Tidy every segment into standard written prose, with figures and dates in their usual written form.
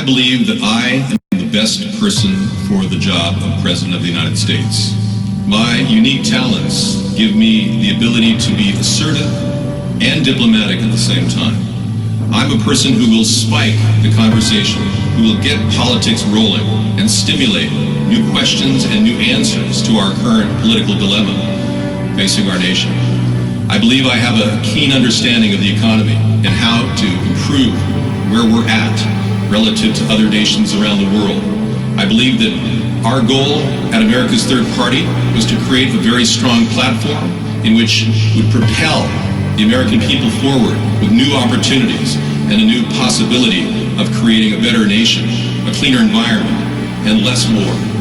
I believe that I am the best person for the job of President of the United States. My unique talents give me the ability to be assertive and diplomatic at the same time. I'm a person who will spike the conversation, who will get politics rolling and stimulate new questions and new answers to our current political dilemma facing our nation. I believe I have a keen understanding of the economy and how to improve where we're at relative to other nations around the world. I believe that our goal at America's Third Party was to create a very strong platform in which would propel the American people forward with new opportunities and a new possibility of creating a better nation, a cleaner environment, and less war.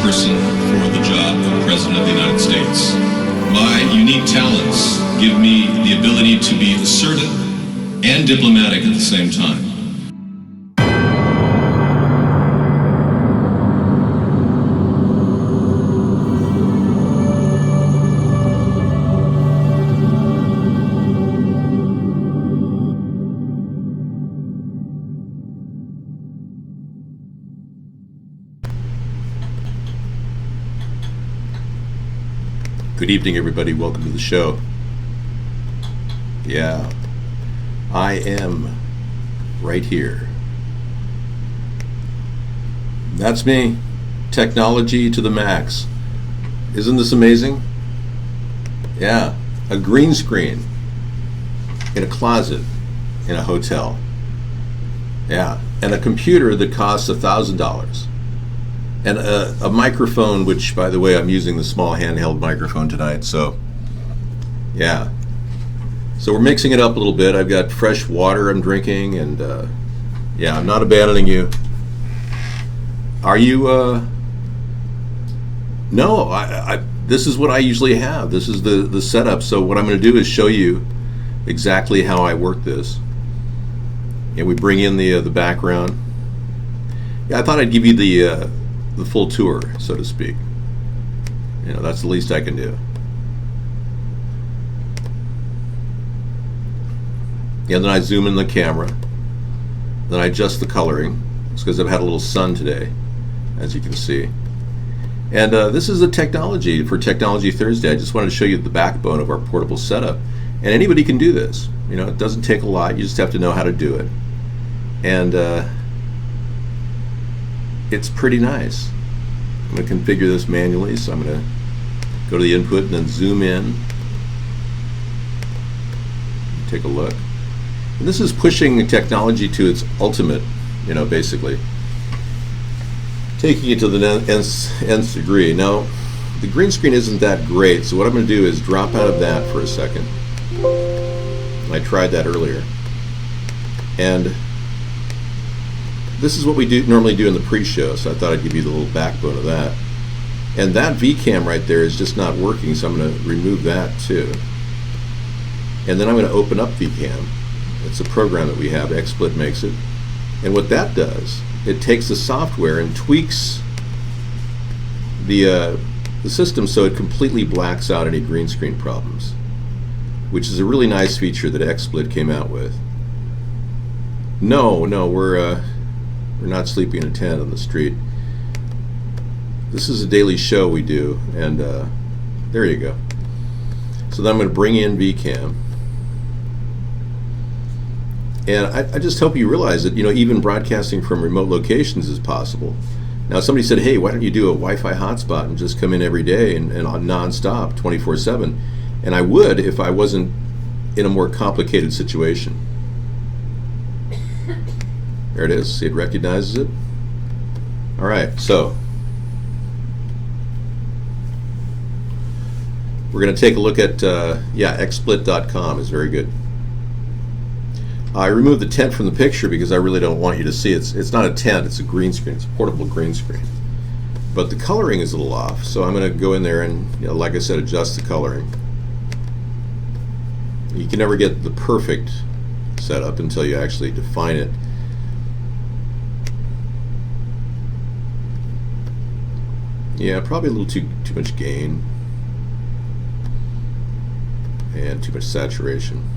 Person for the job of President of the United States. My unique talents give me the ability to be assertive and diplomatic at the same time. Good evening, everybody. Welcome to the show. Yeah, I am right here. That's me. Technology to the max. Isn't this amazing? Yeah, a green screen in a closet in a hotel. Yeah, and a computer that costs $1,000. And a microphone, which, by the way, I'm using the small handheld microphone tonight, so yeah. So we're mixing it up a little bit. I've got fresh water I'm drinking, and yeah, I'm not abandoning you. Are you? No, I this is what I usually have. This is the setup. So what I'm going to do is show you exactly how I work this. And we bring in the background. Yeah, I thought I'd give you the full tour, so to speak. You know, that's the least I can do. And then I zoom in the camera. Then I adjust the coloring. It's because I've had a little sun today, as you can see. And this is a technology for Technology Thursday. I just wanted to show you the backbone of our portable setup. And anybody can do this. You know, it doesn't take a lot. You just have to know how to do it. And it's pretty nice. I'm going to configure this manually, so I'm going to go to the input and then zoom in. Take a look. And this is pushing technology to its ultimate, you know, basically. Taking it to the nth degree. Now, the green screen isn't that great, so what I'm going to do is drop out of that for a second. I tried that earlier. And this is what we normally do in the pre-show, so I thought I'd give you the little backbone of that. And that VCam right there is just not working, so I'm going to remove that too. And then I'm going to open up VCam. It's a program that we have, XSplit makes it. And what that does, it takes the software and tweaks the system so it completely blacks out any green screen problems, which is a really nice feature that XSplit came out with. No, we're not sleeping in a tent on the street. This is a daily show we do, and there you go. So then I'm going to bring in VCam. And I just hope you realize that, even broadcasting from remote locations is possible. Now, somebody said, hey, why don't you do a Wi-Fi hotspot and just come in every day and on nonstop, 24/7? And I would if I wasn't in a more complicated situation. There it is. See, it recognizes it. All right, so we're going to take a look at, xsplit.com is very good. I removed the tent from the picture because I really don't want you to see it. It's not a tent, it's a green screen. It's a portable green screen. But the coloring is a little off, so I'm going to go in there and, like I said, adjust the coloring. You can never get the perfect setup until you actually define it. Yeah, probably a little too much gain and too much saturation.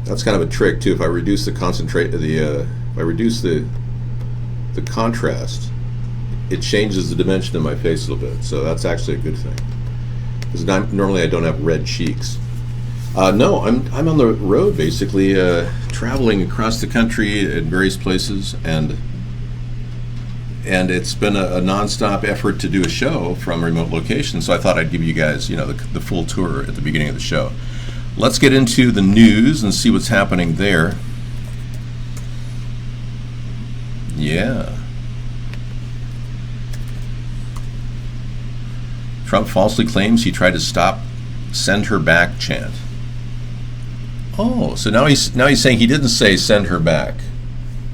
That's kind of a trick too. If I reduce the the contrast, it changes the dimension of my face a little bit. So that's actually a good thing. Because normally I don't have red cheeks. No, I'm on the road basically, traveling across the country at various places, and it's been a nonstop effort to do a show from remote locations. So I thought I'd give you guys, the full tour at the beginning of the show. Let's get into the news and see what's happening there. Yeah. Trump falsely claims he tried to stop "send her back" chant. Oh, so now he's saying he didn't say "send her back."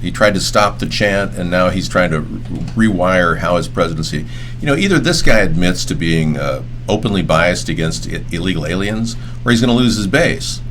He tried to stop the chant, and now he's trying to rewire how his presidency. Either this guy admits to being openly biased against illegal aliens, or he's going to lose his base.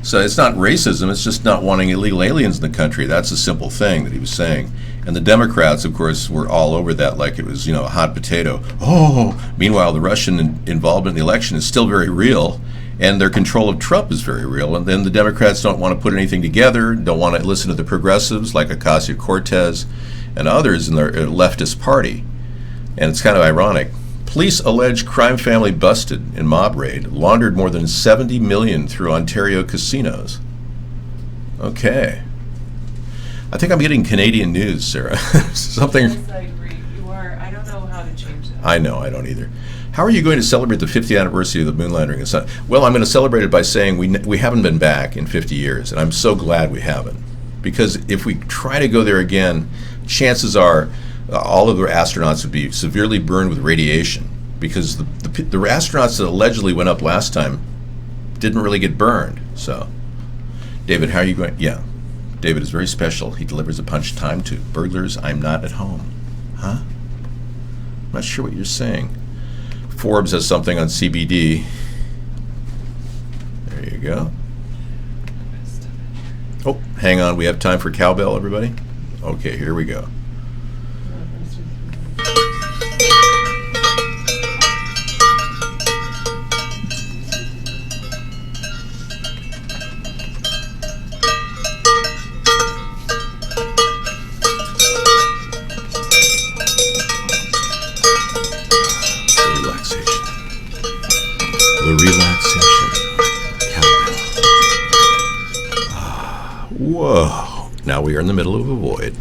So it's not racism, it's just not wanting illegal aliens in the country. That's a simple thing that he was saying. And the Democrats, of course, were all over that like it was, a hot potato. Oh, meanwhile, the Russian involvement in the election is still very real, and their control of Trump is very real. And then the Democrats don't want to put anything together, don't want to listen to the progressives like Ocasio-Cortez and others in their leftist party. And it's kind of ironic. Police allege crime family busted in mob raid, laundered more than $70 million through Ontario casinos. Okay. I think I'm getting Canadian news, Sarah. Something. Yes, I agree. You are. I don't know how to change that. I know, I don't either. How are you going to celebrate the 50th anniversary of the moon landing? Well, I'm going to celebrate it by saying we haven't been back in 50 years, and I'm so glad we haven't. Because if we try to go there again, chances are all of the astronauts would be severely burned with radiation, because the astronauts that allegedly went up last time didn't really get burned. So, David, how are you going? Yeah, David is very special. He delivers a punch time to burglars. I'm not at home. Huh? I'm not sure what you're saying. Forbes has something on CBD. There you go. Oh, hang on. We have time for cowbell, everybody? Okay, here we go. Whoa. Now we are in the middle of a void.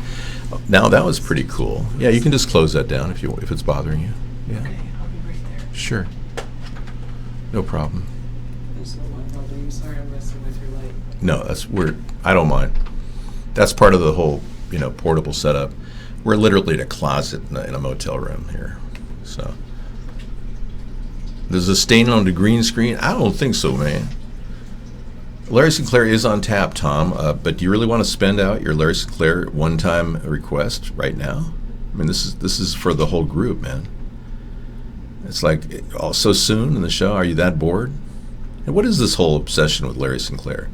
Now that was pretty cool. Yeah, you can just close that down if it's bothering you. Yeah. Okay, I'll be right there. Sure. No problem. There's no one holding. I'm sorry I'm messing with your light. No, that's weird. I don't mind. That's part of the whole, portable setup. We're literally in a closet in a motel room here. So, there's a stain on the green screen? I don't think so, man. Larry Sinclair is on tap, Tom, but do you really want to spend out your Larry Sinclair one-time request right now? I mean, this is for the whole group, man. It's like, so soon in the show, are you that bored? And what is this whole obsession with Larry Sinclair?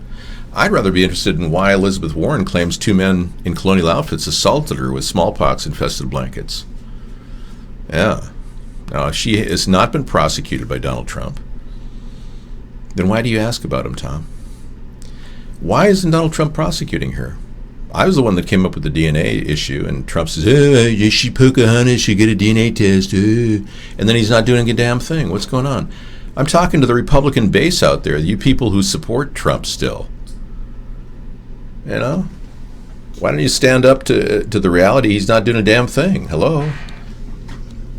I'd rather be interested in why Elizabeth Warren claims two men in colonial outfits assaulted her with smallpox-infested blankets. Yeah. Now, if she has not been prosecuted by Donald Trump, then why do you ask about him, Tom? Why isn't Donald Trump prosecuting her? I was the one that came up with the DNA issue, and Trump says, she Pocahontas should get a DNA test. And then he's not doing a damn thing. What's going on? I'm talking to the Republican base out there, you people who support Trump still. You know? Why don't you stand up to the reality he's not doing a damn thing? Hello?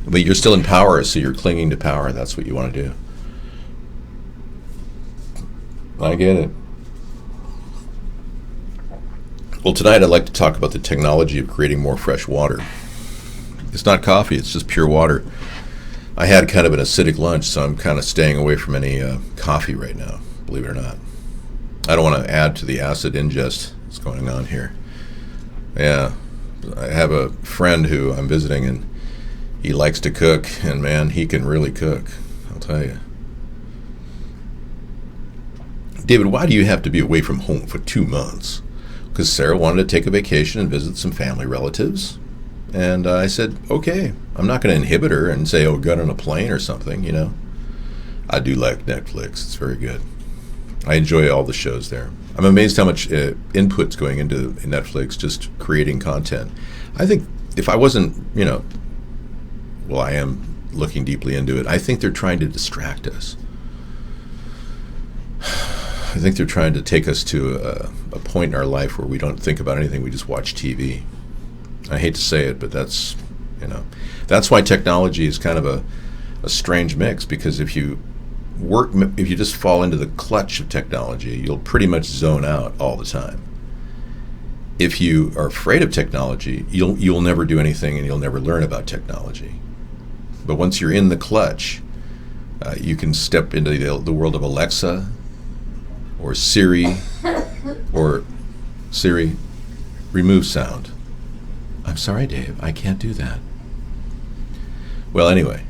But you're still in power, so you're clinging to power. That's what you want to do. I get it. Well, tonight I'd like to talk about the technology of creating more fresh water. It's not coffee, it's just pure water. I had kind of an acidic lunch, so I'm kind of staying away from any coffee right now, believe it or not. I don't want to add to the acid ingest that's going on here. Yeah, I have a friend who I'm visiting, and he likes to cook, and man, he can really cook, I'll tell you. David, why do you have to be away from home for 2 months? Because Sarah wanted to take a vacation and visit some family relatives. And I said, okay, I'm not going to inhibit her and say, oh, got on a plane or something, you know. I do like Netflix. It's very good. I enjoy all the shows there. I'm amazed how much input's going into Netflix just creating content. I think if I wasn't, you know, well, I am looking deeply into it. I think they're trying to distract us. I think they're trying to take us to a point in our life where we don't think about anything, we just watch TV. I hate to say it, but that's, you know, that's why technology is kind of a strange mix, because if you just fall into the clutch of technology, you'll pretty much zone out all the time. If you are afraid of technology, you'll never do anything and you'll never learn about technology. But once you're in the clutch, you can step into the world of Alexa, or Siri, remove sound. I'm sorry, Dave, I can't do that. Well, anyway,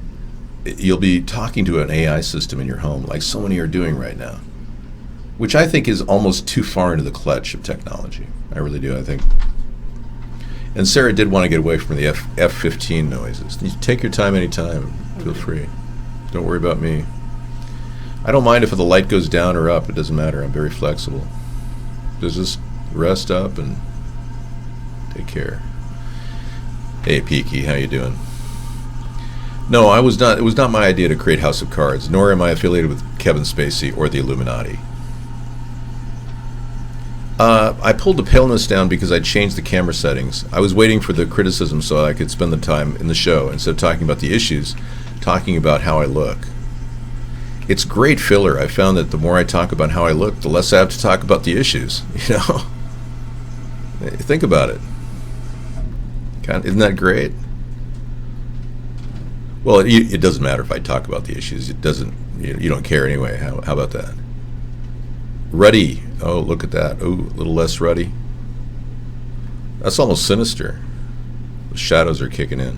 you'll be talking to an AI system in your home, like so many are doing right now, which I think is almost too far into the clutch of technology. I really do, I think. And Sarah did want to get away from the F-15 noises. You take your time anytime, feel free. Don't worry about me. I don't mind if the light goes down or up. It doesn't matter. I'm very flexible. Just rest up and take care. Hey, Peaky, how you doing? No, I was not. It was not my idea to create House of Cards, nor am I affiliated with Kevin Spacey or the Illuminati. I pulled the paleness down because I changed the camera settings. I was waiting for the criticism so I could spend the time in the show, instead of talking about the issues, talking about how I look. It's great filler. I found that the more I talk about how I look, the less I have to talk about the issues. You know, think about it. Isn't that great? Well, it doesn't matter if I talk about the issues. It doesn't. You don't care anyway. How about that? Ruddy. Oh, look at that. Oh, a little less ruddy. That's almost sinister. The shadows are kicking in.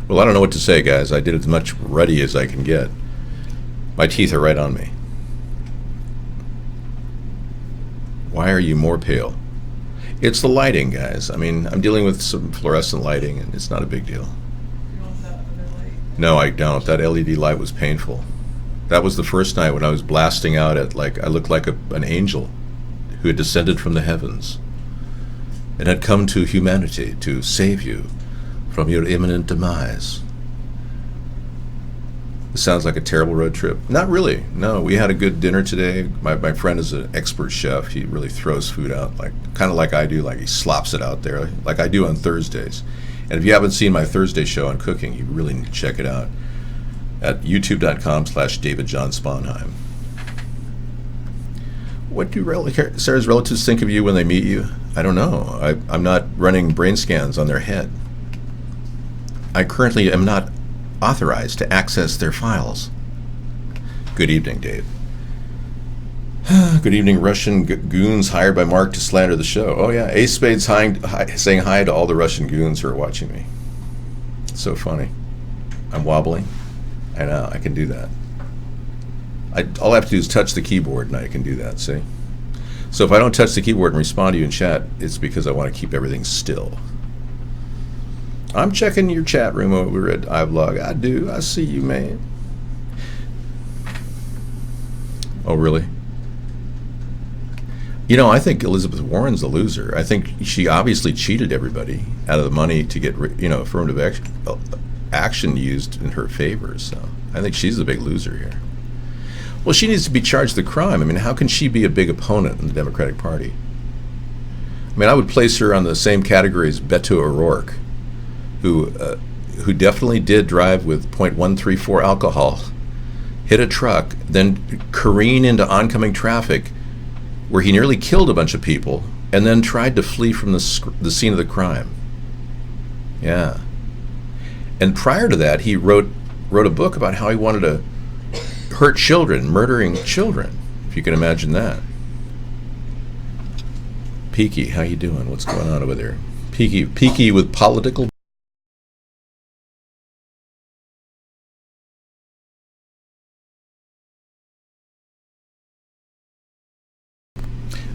Well, I don't know what to say, guys. I did as much ruddy as I can get. My teeth are right on me. Why are you more pale? It's the lighting, guys. I mean, I'm dealing with some fluorescent lighting, and it's not a big deal. You want that other light? No, I don't. That LED light was painful. That was the first night when I was blasting out at, like, I looked like an angel who had descended from the heavens and had come to humanity to save you from your imminent demise. It sounds like a terrible road trip. Not really. No, we had a good dinner today. My friend is an expert chef. He really throws food out, like kind of like I do. Like he slops it out there, like I do on Thursdays. And if you haven't seen my Thursday show on cooking, you really need to check it out at youtube.com/David John Sponheim. What do Sarah's relatives think of you when they meet you? I don't know. I'm not running brain scans on their head. I currently am not authorized to access their files. Good evening, Dave. Good evening, Russian goons hired by Mark to slander the show. Oh yeah, Ace Spade's saying hi to all the Russian goons who are watching me. It's so funny. I'm wobbling. I know, I can do that. All I have to do is touch the keyboard and I can do that, see? So if I don't touch the keyboard and respond to you in chat, it's because I want to keep everything still. I'm checking your chat room over at iVlog. I do. I see you, man. Oh, really? You know, I think Elizabeth Warren's the loser. I think she obviously cheated everybody out of the money to get, affirmative action used in her favor. So I think she's the big loser here. Well, she needs to be charged with the crime. I mean, how can she be a big opponent in the Democratic Party? I mean, I would place her on the same category as Beto O'Rourke, who definitely did drive with .134 alcohol, hit a truck, then careen into oncoming traffic, where he nearly killed a bunch of people, and then tried to flee from the scene of the crime. Yeah. And prior to that, he wrote a book about how he wanted to hurt children, murdering children, if you can imagine that. Peaky, how you doing? What's going on over there? Peaky with political.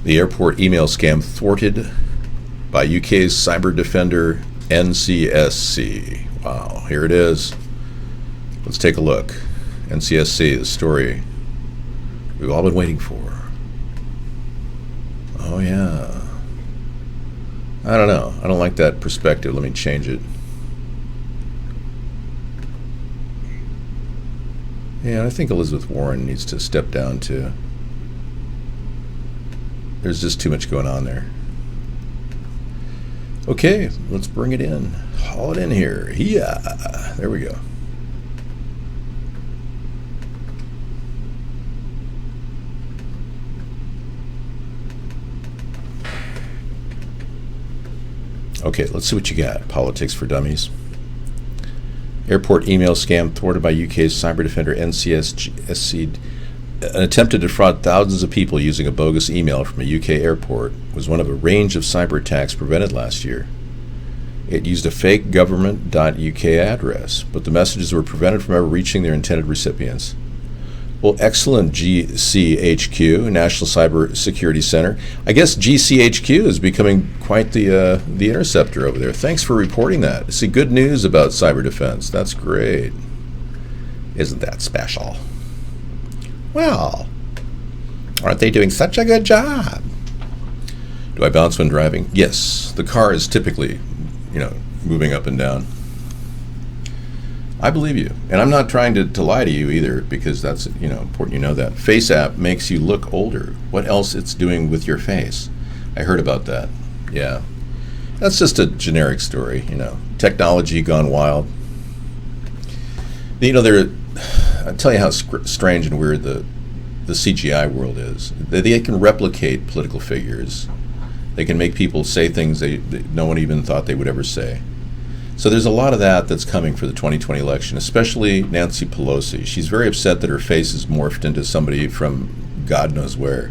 The airport email scam thwarted by UK's cyber defender NCSC. Wow, here it is. Let's take a look. NCSC, the story we've all been waiting for. Oh, yeah. I don't know. I don't like that perspective. Let me change it. Yeah, I think Elizabeth Warren needs to step down too. There's just too much going on there. Okay, let's bring it in. Haul it in here. Yeah, there we go. Okay, let's see what you got. Politics for Dummies. Airport email scam thwarted by UK's cyber defender NCSC. An attempt to defraud thousands of people using a bogus email from a UK airport was one of a range of cyber attacks prevented last year. It used a fake government.uk address, but the messages were prevented from ever reaching their intended recipients. Well, excellent, GCHQ, National Cyber Security Center. I guess GCHQ is becoming quite the interceptor over there. Thanks for reporting that. See, good news about cyber defense. That's great. Isn't that special? Well, aren't they doing such a good job? Do I bounce when driving? Yes. The car is typically, moving up and down. I believe you. And I'm not trying to lie to you either, because that's, important you know that. Face app makes you look older. What else it's doing with your face? I heard about that. Yeah. That's just a generic story, Technology gone wild. I'll tell you how strange and weird the CGI world is. They can replicate political figures. They can make people say things that no one even thought they would ever say. So there's a lot of that that's coming for the 2020 election, especially Nancy Pelosi. She's very upset that her face is morphed into somebody from God knows where.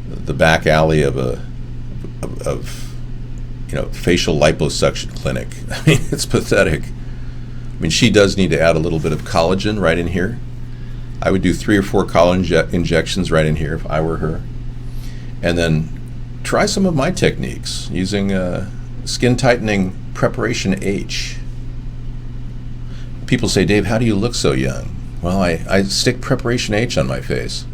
The back alley of facial liposuction clinic. I mean, it's pathetic. I mean, she does need to add a little bit of collagen right in here. I would do 3 or 4 collagen injections right in here if I were her. And then try some of my techniques using skin tightening preparation H. People say, Dave, how do you look so young? Well, I stick preparation H on my face.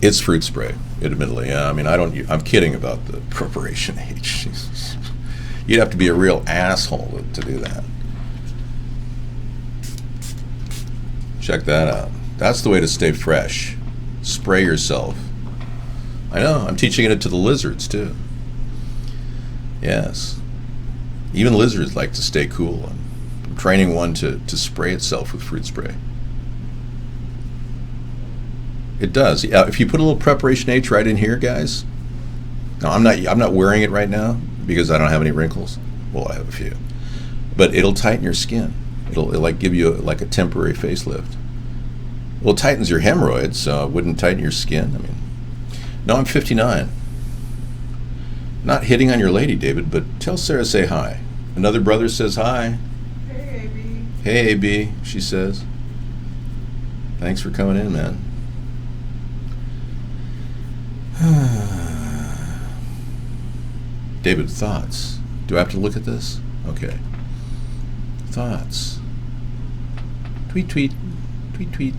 It's fruit spray, admittedly. Yeah, I mean, I'm kidding about the preparation H. You'd have to be a real asshole to do that. Check that out. That's the way to stay fresh. Spray yourself. I know, I'm teaching it to the lizards too. Yes. Even lizards like to stay cool. I'm training one to spray itself with fruit spray. It does. If you put a little preparation H right in here, guys. Now I'm not wearing it right now because I don't have any wrinkles. Well, I have a few. But it'll tighten your skin. It'll like give you a temporary facelift. Well, it tightens your hemorrhoids, so it wouldn't tighten your skin. I mean, no, I'm 59. Not hitting on your lady, David, but tell Sarah say hi. Another brother says hi. Hey, AB. Hey, AB, she says. Thanks for coming in, man. David, thoughts? Do I have to look at this? Okay. Thoughts. Tweet, tweet, tweet, tweet.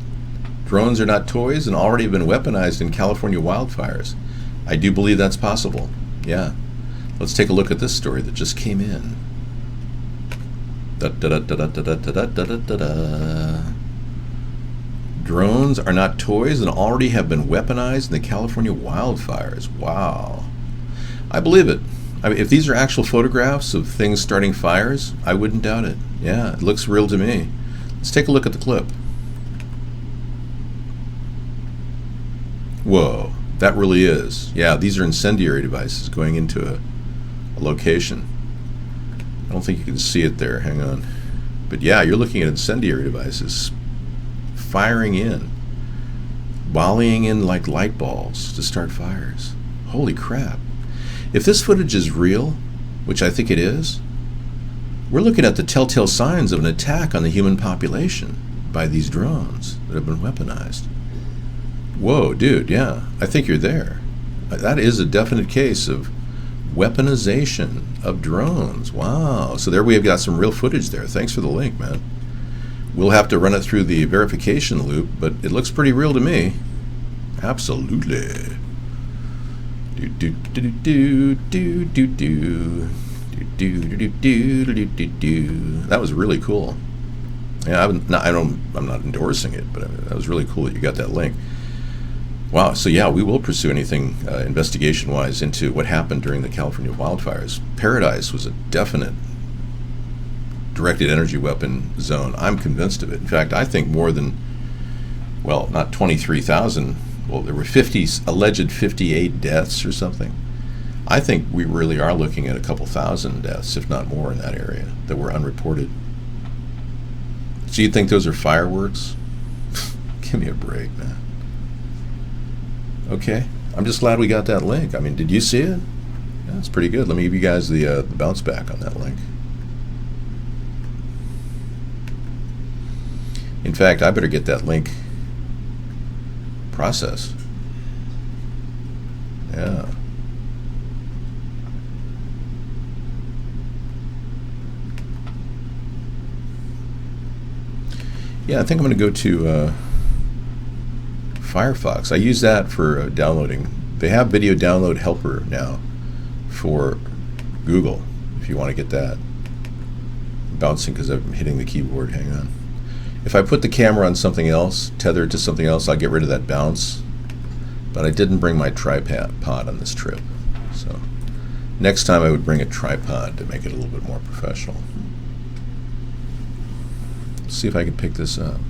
Drones are not toys and already have been weaponized in California wildfires. I do believe that's possible. Yeah. Let's take a look at this story that just came in. Drones are not toys and already have been weaponized in the California wildfires. Wow. I believe it. I mean, if these are actual photographs of things starting fires, I wouldn't doubt it. Yeah, it looks real to me. Let's take a look at the clip. Whoa, that really is. Yeah, these are incendiary devices going into a location. I don't think you can see it there. Hang on. But yeah, you're looking at incendiary devices firing in, volleying in like light balls to start fires. Holy crap. If this footage is real, which I think it is, we're looking at the telltale signs of an attack on the human population by these drones that have been weaponized. Whoa, dude, yeah, I think you're there. That is a definite case of weaponization of drones. Wow. So there we have got some real footage there. Thanks for the link, man. We'll have to run it through the verification loop, but it looks pretty real to me. Absolutely. Do do do do do do do do do do do do do. That was really cool. Yeah, I'm not endorsing it, but that was really cool that you got that link. Wow. So yeah, we will pursue anything investigation-wise into what happened during the California wildfires. Paradise was a definite directed energy weapon zone. I'm convinced of it. In fact, I think more than, well, not 23,000. Well, there were alleged 58 deaths or something. I think we really are looking at a couple thousand deaths, if not more, in that area that were unreported. So you think those are fireworks? Give me a break, man. Okay, I'm just glad we got that link. I mean, did you see it? Yeah, it's pretty good. Let me give you guys the bounce back on that link. In fact, I better get that link processed. Yeah. Yeah, I think I'm going to go to Firefox. I use that for downloading. They have video download helper now for Google, if you want to get that. I'm bouncing because I'm hitting the keyboard. Hang on. If I put the camera on something else, tethered to something else, I'll get rid of that bounce. But I didn't bring my tripod on this trip. So next time I would bring a tripod to make it a little bit more professional. Let's see if I can pick this up.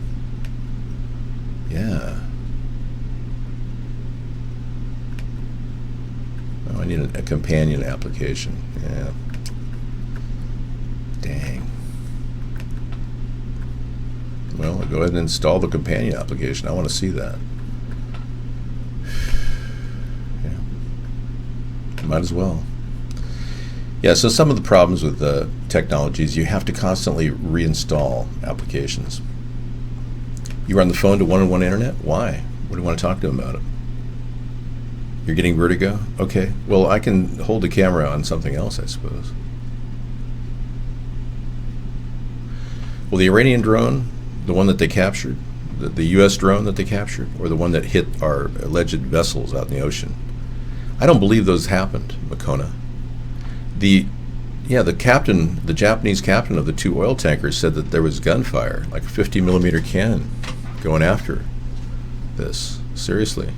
Yeah. Oh, I need a companion application. Yeah. Dang. Well, I'll go ahead and install the companion application. I want to see that. Yeah. Might as well. Yeah, so some of the problems with the technologies, you have to constantly reinstall applications. You are on the phone to one-on-one internet? Why? What do you want to talk to them about it? You're getting vertigo? Okay. Well, I can hold the camera on something else, I suppose. Well, the Iranian drone, the one that they captured, the U.S. drone that they captured, or the one that hit our alleged vessels out in the ocean, I don't believe those happened, Makona. The captain, the Japanese captain of the two oil tankers, said that there was gunfire, like a 50 millimeter cannon, going after this. Seriously,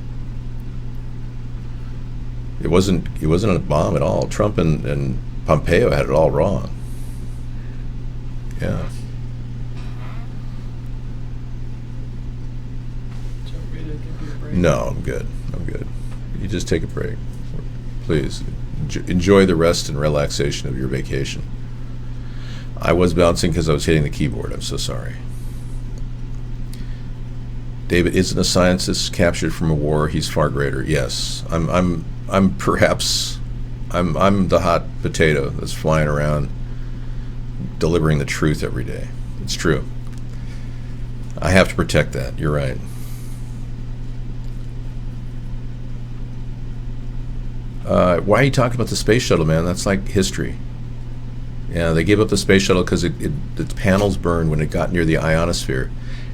it wasn't a bomb at all. Trump and Pompeo had it all wrong. Yeah. No, I'm good. You just take a break, please. Enjoy the rest and relaxation of your vacation. I was bouncing because I was hitting the keyboard. I'm so sorry. David isn't a scientist captured from a war. He's far greater. Yes, I'm the hot potato that's flying around delivering the truth every day. It's true. I have to protect that. You're right. Why are you talking about the space shuttle, man? That's like history. Yeah, they gave up the space shuttle because its panels burned when it got near the ionosphere,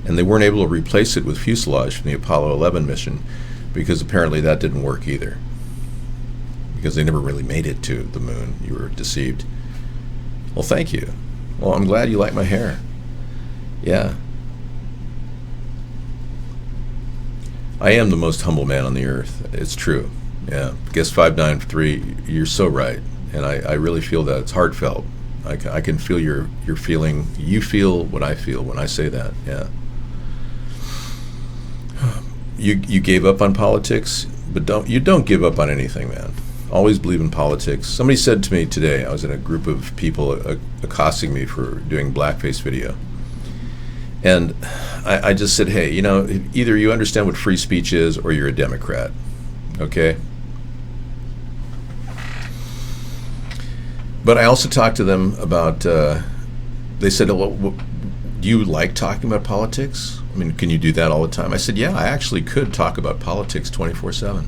and they weren't able to replace it with fuselage from the Apollo 11 mission because apparently that didn't work either. Because they never really made it to the moon. You were deceived. Well, thank you. Well, I'm glad you like my hair. Yeah. I am the most humble man on the earth. It's true. Yeah. Guess 593, you're so right. And I really feel that. It's heartfelt. I can feel your feeling. You feel what I feel when I say that. Yeah. You gave up on politics, but don't give up on anything, man. Always believe in politics. Somebody said to me today, I was in a group of people accosting me for doing blackface video. And I just said, hey, either you understand what free speech is or you're a Democrat. Okay? But I also talked to them about, they said, well, do you like talking about politics? I mean, can you do that all the time? I said, yeah, I actually could talk about politics 24/7.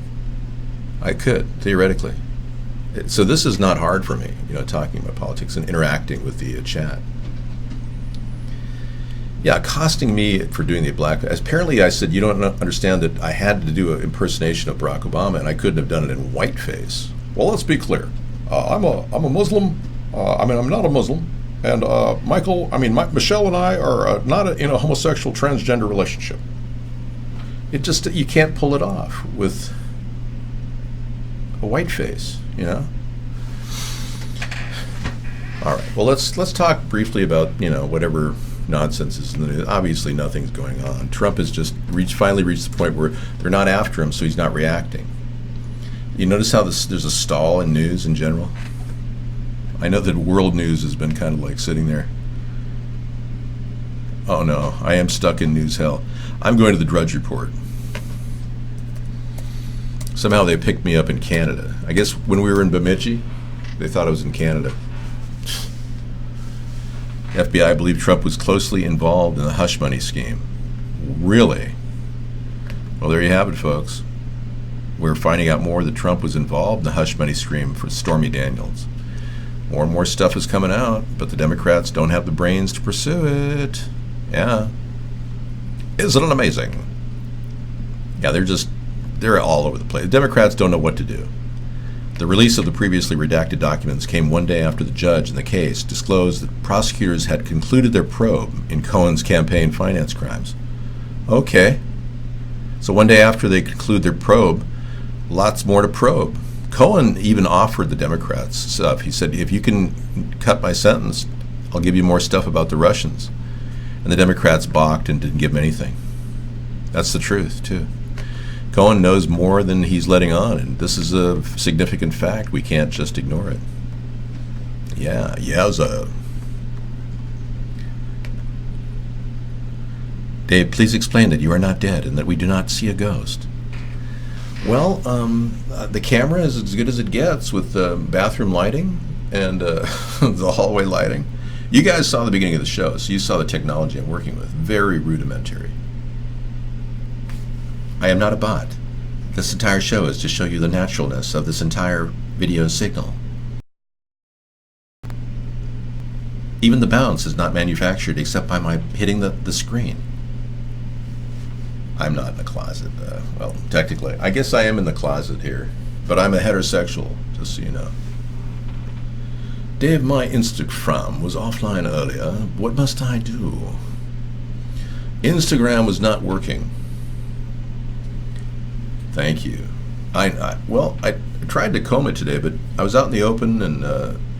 I could, theoretically. So this is not hard for me, talking about politics and interacting with the chat. Yeah, accosting me for doing the blackface. Apparently, I said, you don't understand that I had to do an impersonation of Barack Obama, and I couldn't have done it in whiteface. Well, let's be clear. I'm a Muslim. I'm not a Muslim. And Michelle and I are not in a homosexual transgender relationship. You can't pull it off with a white face, All right. Well, let's talk briefly about whatever nonsense is in the news. Obviously, nothing's going on. Trump has just finally reached the point where they're not after him, so he's not reacting. You notice how there's a stall in news in general? I know that world news has been kind of like sitting there. Oh no, I am stuck in news hell. I'm going to the Drudge Report. Somehow they picked me up in Canada. I guess when we were in Bemidji, they thought I was in Canada. FBI believed Trump was closely involved in the hush money scheme. Really? Well, there you have it, folks. We're finding out more that Trump was involved in the hush money scheme for Stormy Daniels. More and more stuff is coming out, but the Democrats don't have the brains to pursue it. Yeah. Isn't it amazing? Yeah, they're all over the place. The Democrats don't know what to do. The release of the previously redacted documents came one day after the judge in the case disclosed that prosecutors had concluded their probe in Cohen's campaign finance crimes. Okay. So one day after they conclude their probe, lots more to probe. Cohen even offered the Democrats stuff. He said, if you can cut my sentence, I'll give you more stuff about the Russians. And the Democrats balked and didn't give him anything. That's the truth, too. Cohen knows more than he's letting on, and this is a significant fact. We can't just ignore it. Yeah, yowza. Dave, please explain that you are not dead and that we do not see a ghost. Well, the camera is as good as it gets with bathroom lighting and the hallway lighting. You guys saw the beginning of the show, so you saw the technology I'm working with. Very rudimentary. I am not a bot. This entire show is to show you the naturalness of this entire video signal. Even the bounce is not manufactured except by my hitting the screen. I'm not in the closet. Well, technically, I guess I am in the closet here, but I'm a heterosexual, just so you know. Dave, my Instagram was offline earlier. What must I do? Instagram was not working. Thank you. I tried to comb it today, but I was out in the open and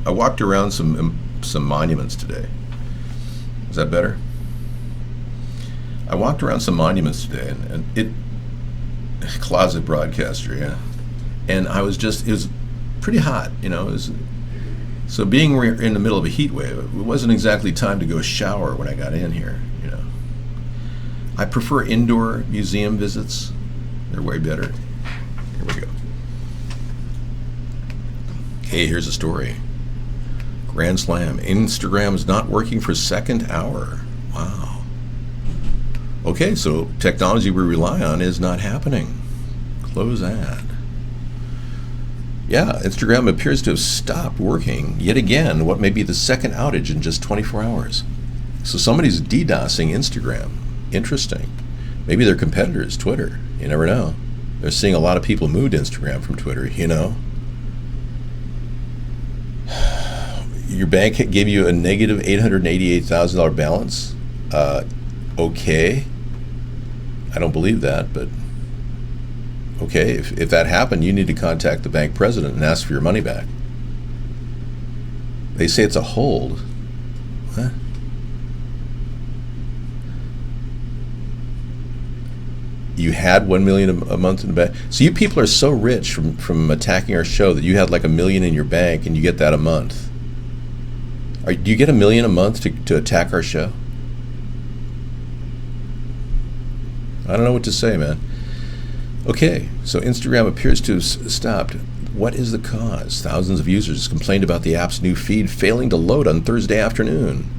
I walked around some monuments today. Is that better? I walked around some monuments today, and closet broadcaster, yeah. And it was pretty hot, So being in the middle of a heat wave, it wasn't exactly time to go shower when I got in here, I prefer indoor museum visits. They're way better. Here we go. Hey, here's a story. Grand Slam. Instagram is not working for second hour. Wow. Okay, so technology we rely on is not happening. Close ad. Yeah, Instagram appears to have stopped working yet again, what may be the second outage in just 24 hours. So somebody's DDoSing Instagram. Interesting. Maybe their competitors, Twitter. You never know. They're seeing a lot of people move to Instagram from Twitter, you know. Your bank gave you a negative $888,000 balance? Okay. I don't believe that, but okay, if that happened, you need to contact the bank president and ask for your money back. They say it's a hold. Huh? You had $1 million a month in the bank. So you people are so rich from attacking our show that you had like $1 million in your bank and you get that a month. Do you get $1 million a month to attack our show? I don't know what to say, man. Okay, so Instagram appears to have stopped. What is the cause? Thousands of users complained about the app's new feed failing to load on Thursday afternoon.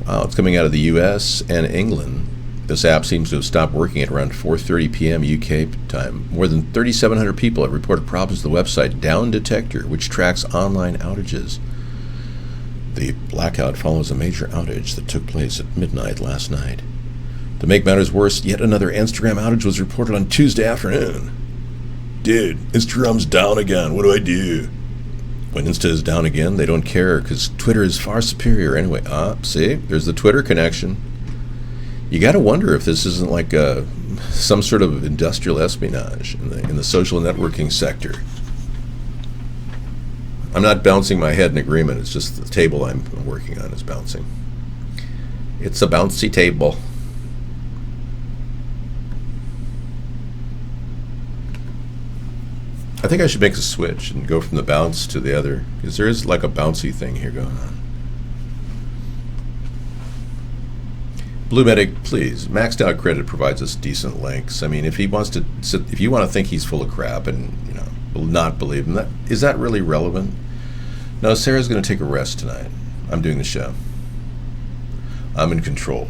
Wow, it's coming out of the US and England. This app seems to have stopped working at around 4:30 p.m. UK time. More than 3,700 people have reported problems to the website Down Detector, which tracks online outages. The blackout follows a major outage that took place at midnight last night. To make matters worse, yet another Instagram outage was reported on Tuesday afternoon. Dude, Instagram's down again. What do I do? When Insta is down again, they don't care because Twitter is far superior anyway. See? There's the Twitter connection. You got to wonder if this isn't like some sort of industrial espionage in the social networking sector. I'm not bouncing my head in agreement. It's just the table I'm working on is bouncing. It's a bouncy table. I think I should make a switch and go from the bounce to the other, because there is like a bouncy thing here going on. Blue Medic, please. Maxed out credit provides us decent links. I mean, if you want to think he's full of crap and will not believe him, is that really relevant? No, Sarah's going to take a rest tonight. I'm doing the show. I'm in control.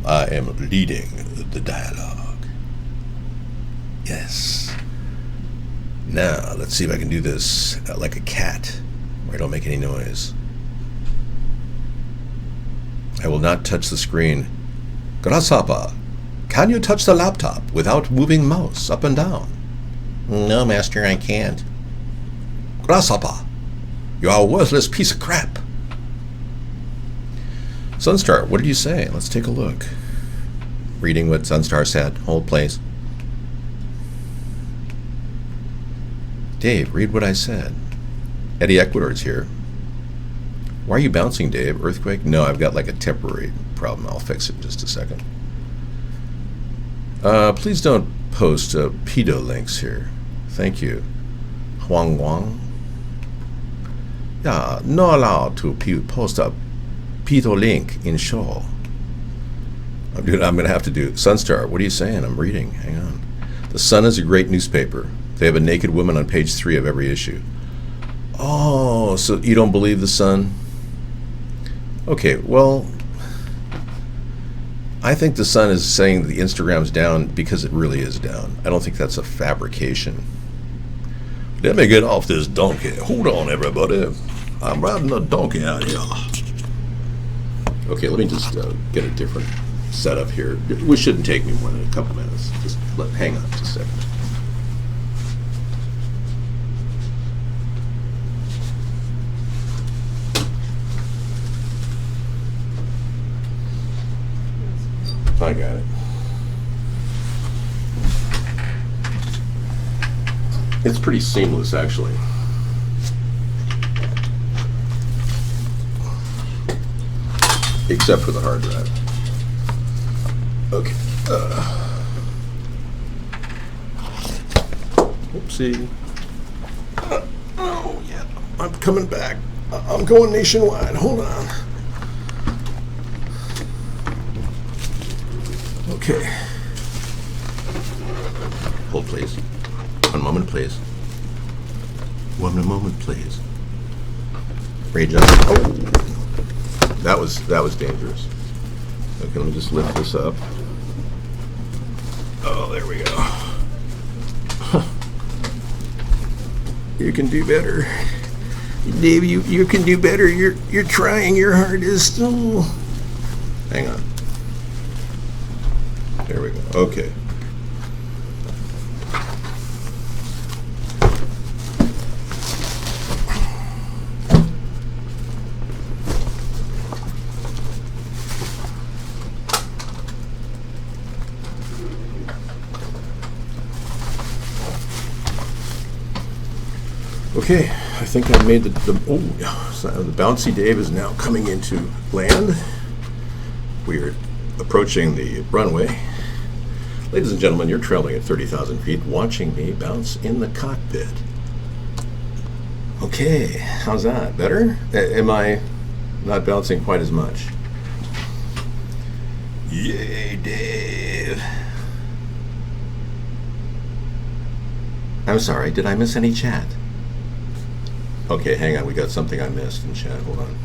I am leading the dialogue. Yes. Now, let's see if I can do this like a cat, where I don't make any noise. I will not touch the screen. Grasshopper, can you touch the laptop without moving mouse up and down? No, master, I can't. Grasshopper, you are a worthless piece of crap. Sunstar, what did you say? Let's take a look. Reading what Sunstar said. Hold, please. Dave, read what I said. Eddie Ecuador's here. Why are you bouncing, Dave? Earthquake? No, I've got like a temporary problem. I'll fix it in just a second. Please don't post pedo links here. Thank you. Huang Wang? Yeah, not allowed to post a pedo link in show. I'm going to have to do Sunstar. What are you saying? I'm reading. Hang on. The Sun is a great newspaper. They have a naked woman on page 3 of every issue. Oh, so you don't believe the Sun? Okay, well, I think the Sun is saying the Instagram's down because it really is down. I don't think that's a fabrication. Let me get off this donkey. Hold on, everybody. I'm riding a donkey out here. Okay, let me just get a different setup here. Which shouldn't take me more than a couple minutes. Just hang on just a second. I got it. It's pretty seamless, actually. Except for the hard drive. Okay. Oopsie. Oh, yeah. I'm coming back. I'm going nationwide. Hold on. Okay. Hold, please. One moment, please. One moment, please. Rage on. Oh, that was dangerous. Okay, let me just lift this up. Oh, there we go. You can do better. Dave, you can do better. You're trying your hardest. Oh. Hang on. There we go. Okay. Okay, I think I made the bouncy Dave is now coming into land. We are approaching the runway. Ladies and gentlemen, you're traveling at 30,000 feet, watching me bounce in the cockpit. Okay, how's that? Better? Am I not bouncing quite as much? Yay, Dave. I'm sorry, did I miss any chat? Okay, hang on. We got something I missed in chat. Hold on.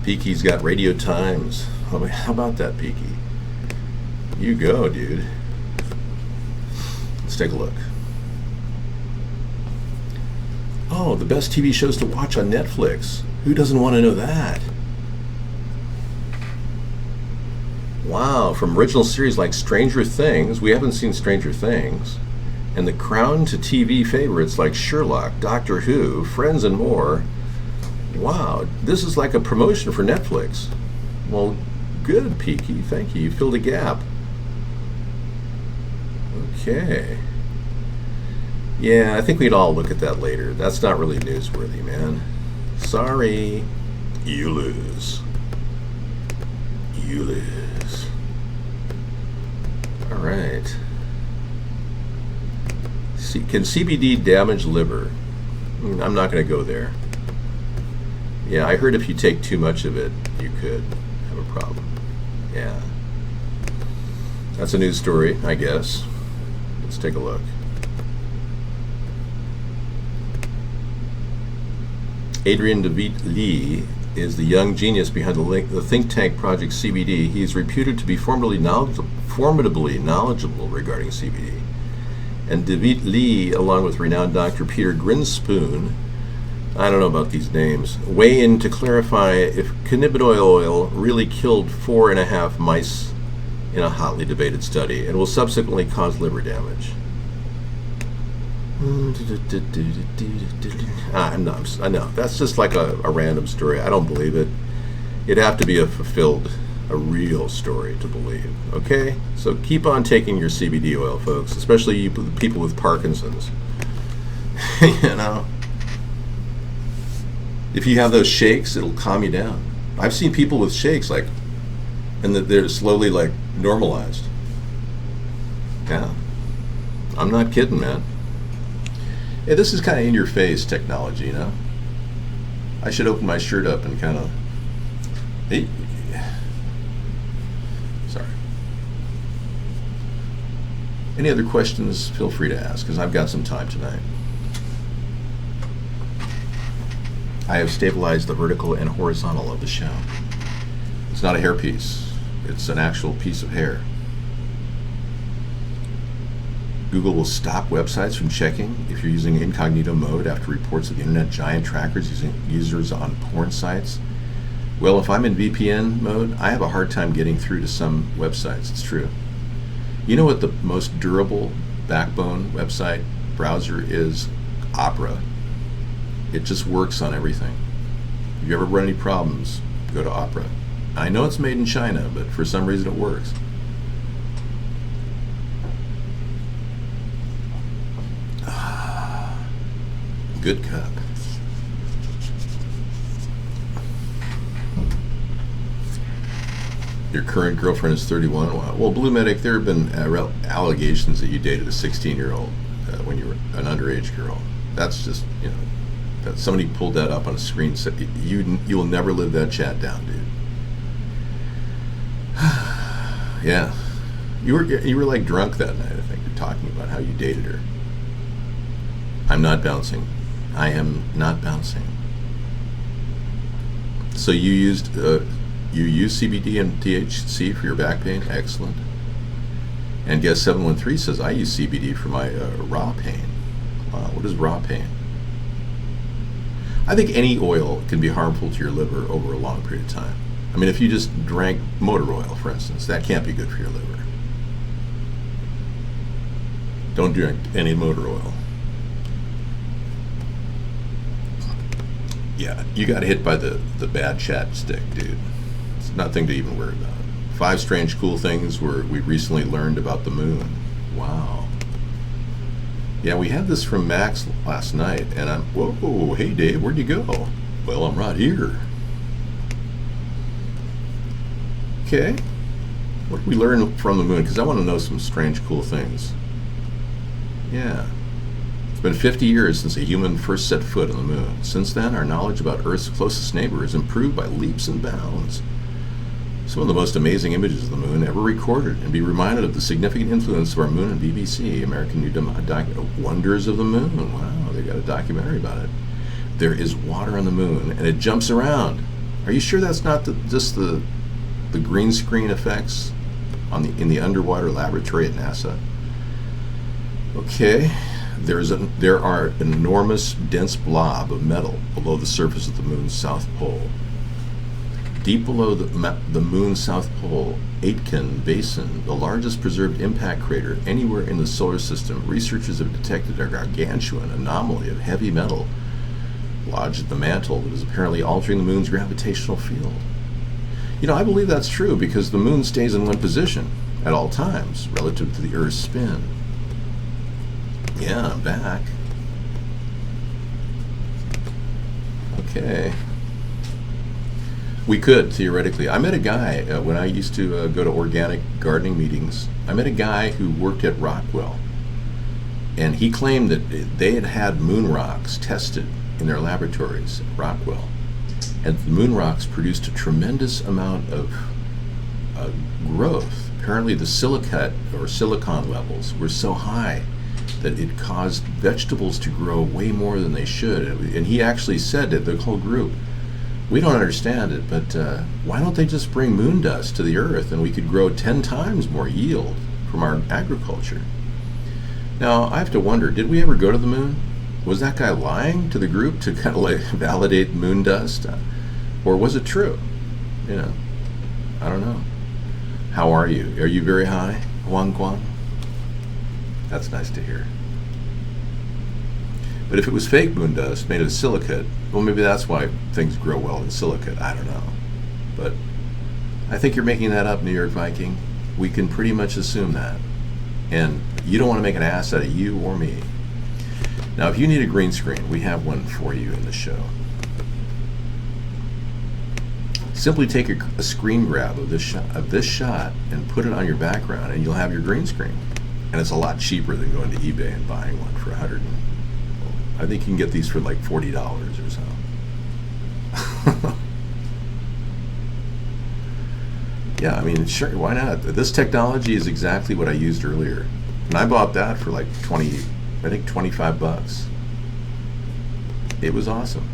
Peaky's got radio times. How about that, Peaky? You go, dude. Let's take a look. Oh, the best TV shows to watch on Netflix. Who doesn't want to know that? Wow, from original series like Stranger Things. We haven't seen Stranger Things. And the crown to TV favorites like Sherlock, Doctor Who, Friends, and more. Wow, this is like a promotion for Netflix. Well, good, Peaky. Thank you. You filled a gap. Okay. Yeah, I think we'd all look at that later. That's not really newsworthy, man. Sorry. You lose. You lose. All right. Can CBD damage liver? I'm not going to go there. Yeah, I heard if you take too much of it, you could have a problem. Yeah. That's a news story, I guess. Let's take a look. Adrian David Lee is the young genius behind the think tank project CBD. He is reputed to be formidably knowledgeable regarding CBD. And David Lee, along with renowned Dr. Peter Grinspoon, I don't know about these names, weigh in to clarify if cannabinoid oil really killed 4.5 mice in a hotly debated study and will subsequently cause liver damage. I know, that's just like a random story. I don't believe it. It'd have to be a real story to believe. Okay? So keep on taking your CBD oil, folks, especially you people with Parkinson's. You know? If you have those shakes, it'll calm you down. I've seen people with shakes, and that they're slowly, normalized. Yeah. I'm not kidding, man. Yeah, this is kind of in-your-face technology, you know? I should open my shirt up and kind of... Hey. Sorry. Any other questions, feel free to ask, because I've got some time tonight. I have stabilized the vertical and horizontal of the shell. It's not a hairpiece. It's an actual piece of hair. Google will stop websites from checking if you're using incognito mode after reports of the internet giant trackers using users on porn sites. Well, if I'm in VPN mode, I have a hard time getting through to some websites. It's true. You know what the most durable backbone website browser is? Opera. It just works on everything. If you ever run any problems, go to Opera. I know it's made in China, but for some reason it works. Good cup. Your current girlfriend is 31. Wow. Well, Blue Medic, there have been allegations that you dated a 16-year-old when you were an underage girl. That's just, that somebody pulled that up on a screen. Said you'll never live that chat down, dude. Yeah, you were like drunk that night. I think you're talking about how you dated her. I'm not bouncing. I am not bouncing. So you used CBD and THC for your back pain? Excellent. And guest 713 says, I use CBD for my raw pain. Wow, what is raw pain? I think any oil can be harmful to your liver over a long period of time. I mean, if you just drank motor oil, for instance, that can't be good for your liver. Don't drink any motor oil. Yeah, you got hit by the bad chat stick, dude. It's nothing to even worry about. 5 strange cool things we recently learned about the moon. Wow. Yeah, we had this from Max last night, and whoa, hey Dave, where'd you go? Well, I'm right here. Okay. What did we learn from the moon? Because I want to know some strange cool things. Yeah. It's been 50 years since a human first set foot on the moon. Since then, our knowledge about Earth's closest neighbor has improved by leaps and bounds. Some of the most amazing images of the moon ever recorded, and be reminded of the significant influence of our moon and BBC, American New Wonders of the Moon. Wow, they got a documentary about it. There is water on the moon, and it jumps around. Are you sure that's not just the green screen effects in the underwater laboratory at NASA? Okay, there are an enormous dense blob of metal below the surface of the moon's south pole. Deep below the moon's south pole, Aitken Basin, the largest preserved impact crater anywhere in the solar system, researchers have detected a gargantuan anomaly of heavy metal lodged at the mantle that is apparently altering the moon's gravitational field. You know, I believe that's true because the moon stays in one position at all times relative to the Earth's spin. Yeah, I'm back. Okay. We could, theoretically. I met a guy, when I used to go to organic gardening meetings, I met a guy who worked at Rockwell. And he claimed that they had moon rocks tested in their laboratories at Rockwell. And the moon rocks produced a tremendous amount of growth. Apparently the silicate or silicon levels were so high that it caused vegetables to grow way more than they should. And he actually said to the whole group, we don't understand it, but why don't they just bring moon dust to the Earth and we could grow 10 times more yield from our agriculture? Now, I have to wonder, did we ever go to the moon? Was that guy lying to the group to kind of like validate moon dust? Or was it true? You know, I don't know. How are you? Are you very high, Huang Guang? That's nice to hear. But if it was fake moon dust made of silicate, well, maybe that's why things grow well in silicate. I don't know. But I think you're making that up, New York Viking. We can pretty much assume that. And you don't want to make an ass out of you or me. Now, if you need a green screen, we have one for you in the show. Simply take a screen grab of this shot and put it on your background, and you'll have your green screen. And it's a lot cheaper than going to eBay and buying one for I think you can get these for like $40 or so. Yeah, I mean, sure, why not? This technology is exactly what I used earlier. And I bought that for like 25 bucks. It was awesome.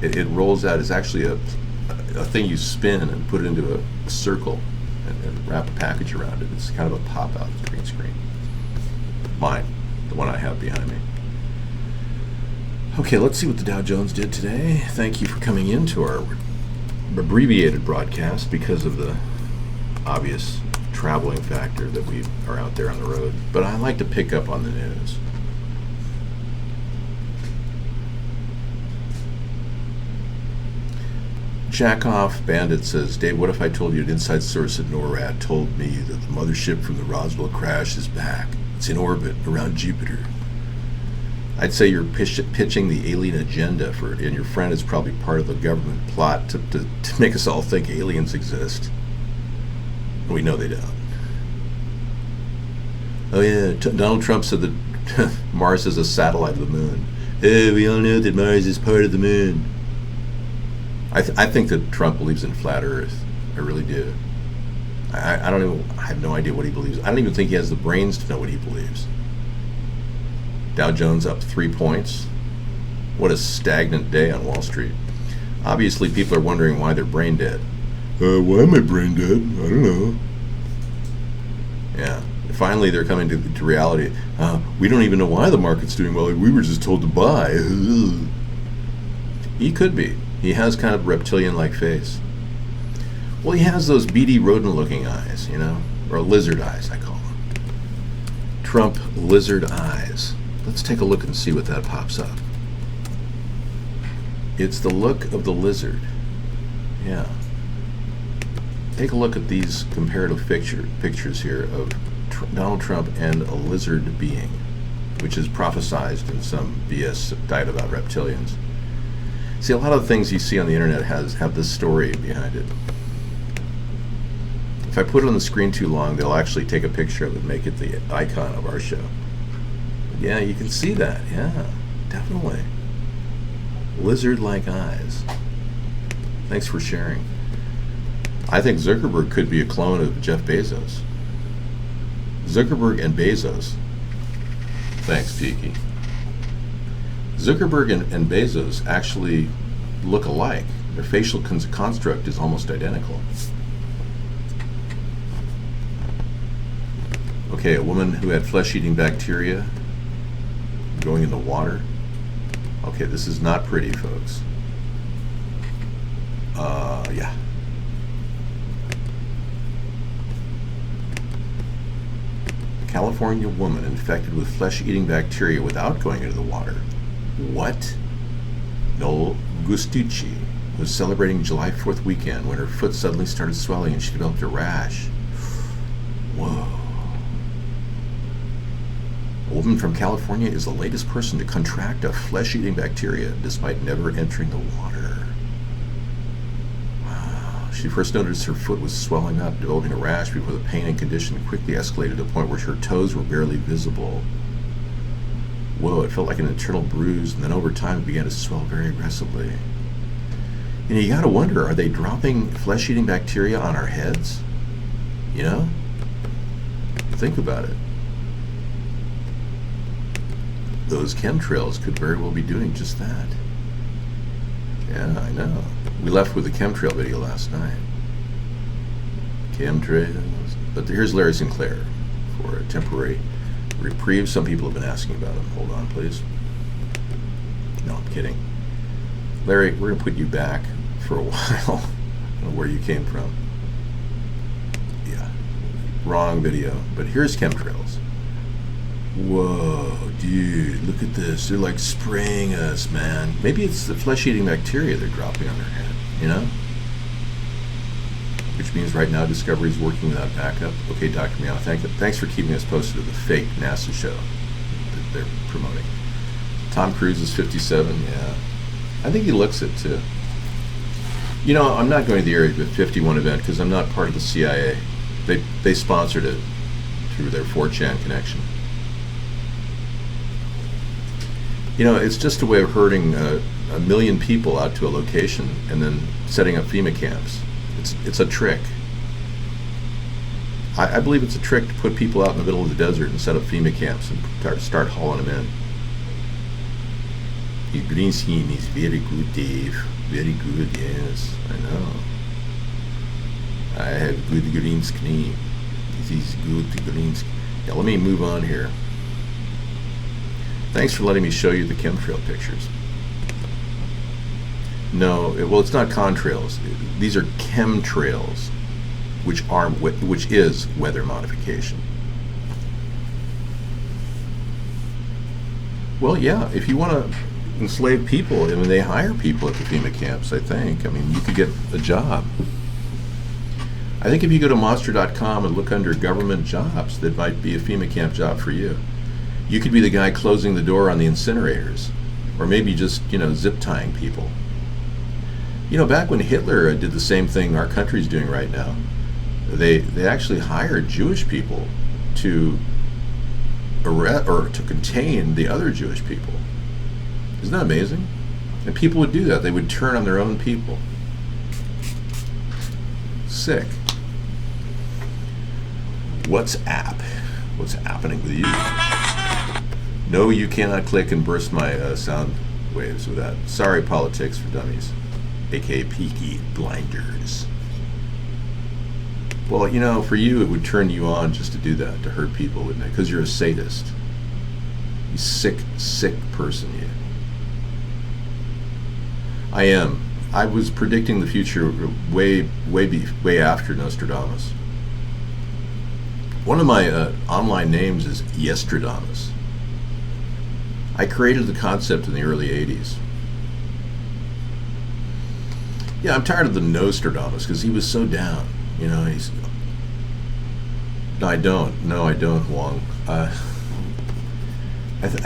It rolls out. It's actually a thing you spin and put it into a circle and wrap a package around it. It's kind of a pop-out green screen. Mine, the one I have behind me. Okay, let's see what the Dow Jones did today. Thank you for coming into our abbreviated broadcast because of the obvious traveling factor that we are out there on the road. But I like to pick up on the news. Jackoff Bandit says, Dave, what if I told you an inside source at NORAD told me that the mothership from the Roswell crash is back? It's in orbit around Jupiter. I'd say you're pitching the alien agenda and your friend is probably part of the government plot to make us all think aliens exist. We know they don't. Oh yeah, Donald Trump said that Mars is a satellite of the moon. We all know that Mars is part of the moon. I think that Trump believes in flat Earth. I really do. I have no idea what he believes. I don't even think he has the brains to know what he believes. Dow Jones up 3 points. What a stagnant day on Wall Street. Obviously, people are wondering why they're brain dead. Why am I brain dead? I don't know. Yeah, Finally, they're coming to reality. We don't even know why the market's doing well. We were just told to buy. He could be. He has kind of reptilian-like face. Well, he has those beady rodent-looking eyes, you know, or lizard eyes, I call them. Trump lizard eyes. Let's take a look and see what that pops up. It's the look of the lizard. Yeah. Take a look at these comparative pictures here of Donald Trump and a lizard being, which is prophesized in some BS diet about reptilians. See, a lot of the things you see on the internet have this story behind it. If I put it on the screen too long, they'll actually take a picture of it and make it the icon of our show. Yeah, you can see that. Yeah, definitely. Lizard-like eyes. Thanks for sharing. I think Zuckerberg could be a clone of Jeff Bezos. Zuckerberg and Bezos. Thanks, Peaky. Zuckerberg and Bezos actually look alike. Their facial construct is almost identical. Okay, a woman who had flesh-eating bacteria going in the water. Okay, this is not pretty, folks. Yeah. A California woman infected with flesh-eating bacteria without going into the water. What? Noel Gustucci was celebrating July 4th weekend when her foot suddenly started swelling and she developed a rash. Whoa. A woman from California is the latest person to contract a flesh-eating bacteria despite never entering the water. Wow. She first noticed her foot was swelling up, developing a rash before the pain and condition quickly escalated to a point where her toes were barely visible. Whoa, it felt like an internal bruise, and then over time it began to swell very aggressively. And you gotta wonder, are they dropping flesh-eating bacteria on our heads? You know? Think about it. Those chemtrails could very well be doing just that. Yeah, I know. We left with the chemtrail video last night. Chemtrails. But here's Larry Sinclair for a temporary reprieve. Some people have been asking about him. Hold on, please. No, I'm kidding. Larry, we're going to put you back for a while. I don't know where you came from. Yeah, wrong video. But here's chemtrails. Whoa, dude, look at this. They're like spraying us, man. Maybe it's the flesh-eating bacteria they're dropping on their head, you know? Which means right now Discovery is working without backup. Okay, Dr. Meow, thanks for keeping us posted of the fake NASA show that they're promoting. Tom Cruise is 57, yeah. I think he looks it, too. You know, I'm not going to the Area 51 event because I'm not part of the CIA. They sponsored it through their 4chan connection. You know, it's just a way of herding a million people out to a location and then setting up FEMA camps. It's a trick. I believe it's a trick to put people out in the middle of the desert and set up FEMA camps and start hauling them in. His green screen is very good, Dave. Very good, yes, I know. I have good green screen. This is good green screen. Yeah, let me move on here. Thanks for letting me show you the chemtrail pictures. No, well, it's not contrails. These are chemtrails, which is weather modification. Well, yeah, if you want to enslave people, I mean, they hire people at the FEMA camps, I think. I mean, you could get a job. I think if you go to monster.com and look under government jobs, that might be a FEMA camp job for you. You could be the guy closing the door on the incinerators, or maybe just, you know, zip tying people. You know, back when Hitler did the same thing our country's doing right now, they actually hired Jewish people to arrest or to contain the other Jewish people. Isn't that amazing? And people would do that. They would turn on their own people. Sick. What's happening with you? No, you cannot click and burst my sound waves with that. Sorry, Politics for Dummies, aka Peaky Blinders. Well, you know, for you, it would turn you on just to do that, to hurt people, wouldn't it? Because you're a sadist. You sick, sick person, you. I am. I was predicting the future way after Nostradamus. One of my online names is Yestradamus. I created the concept in the early 80s. Yeah, I'm tired of the Nostradamus because he was so down. You know, he's... No, I don't, Wong. I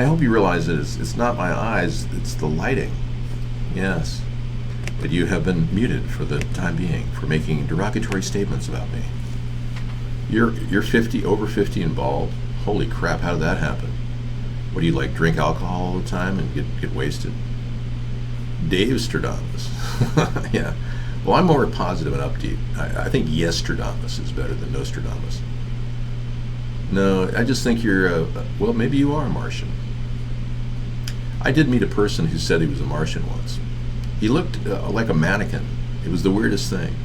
hope you realize that it's not my eyes, it's the lighting. Yes. But you have been muted for the time being for making derogatory statements about me. You're 50, over 50 and bald. Holy crap, how did that happen? What do you like, drink alcohol all the time and get wasted? Dave Stradamus. Yeah. Well, I'm more positive and upbeat. I think Yestradamus is better than Nostradamus. No, I just think you're, well, maybe you are a Martian. I did meet a person who said he was a Martian once. He looked like a mannequin. It was the weirdest thing.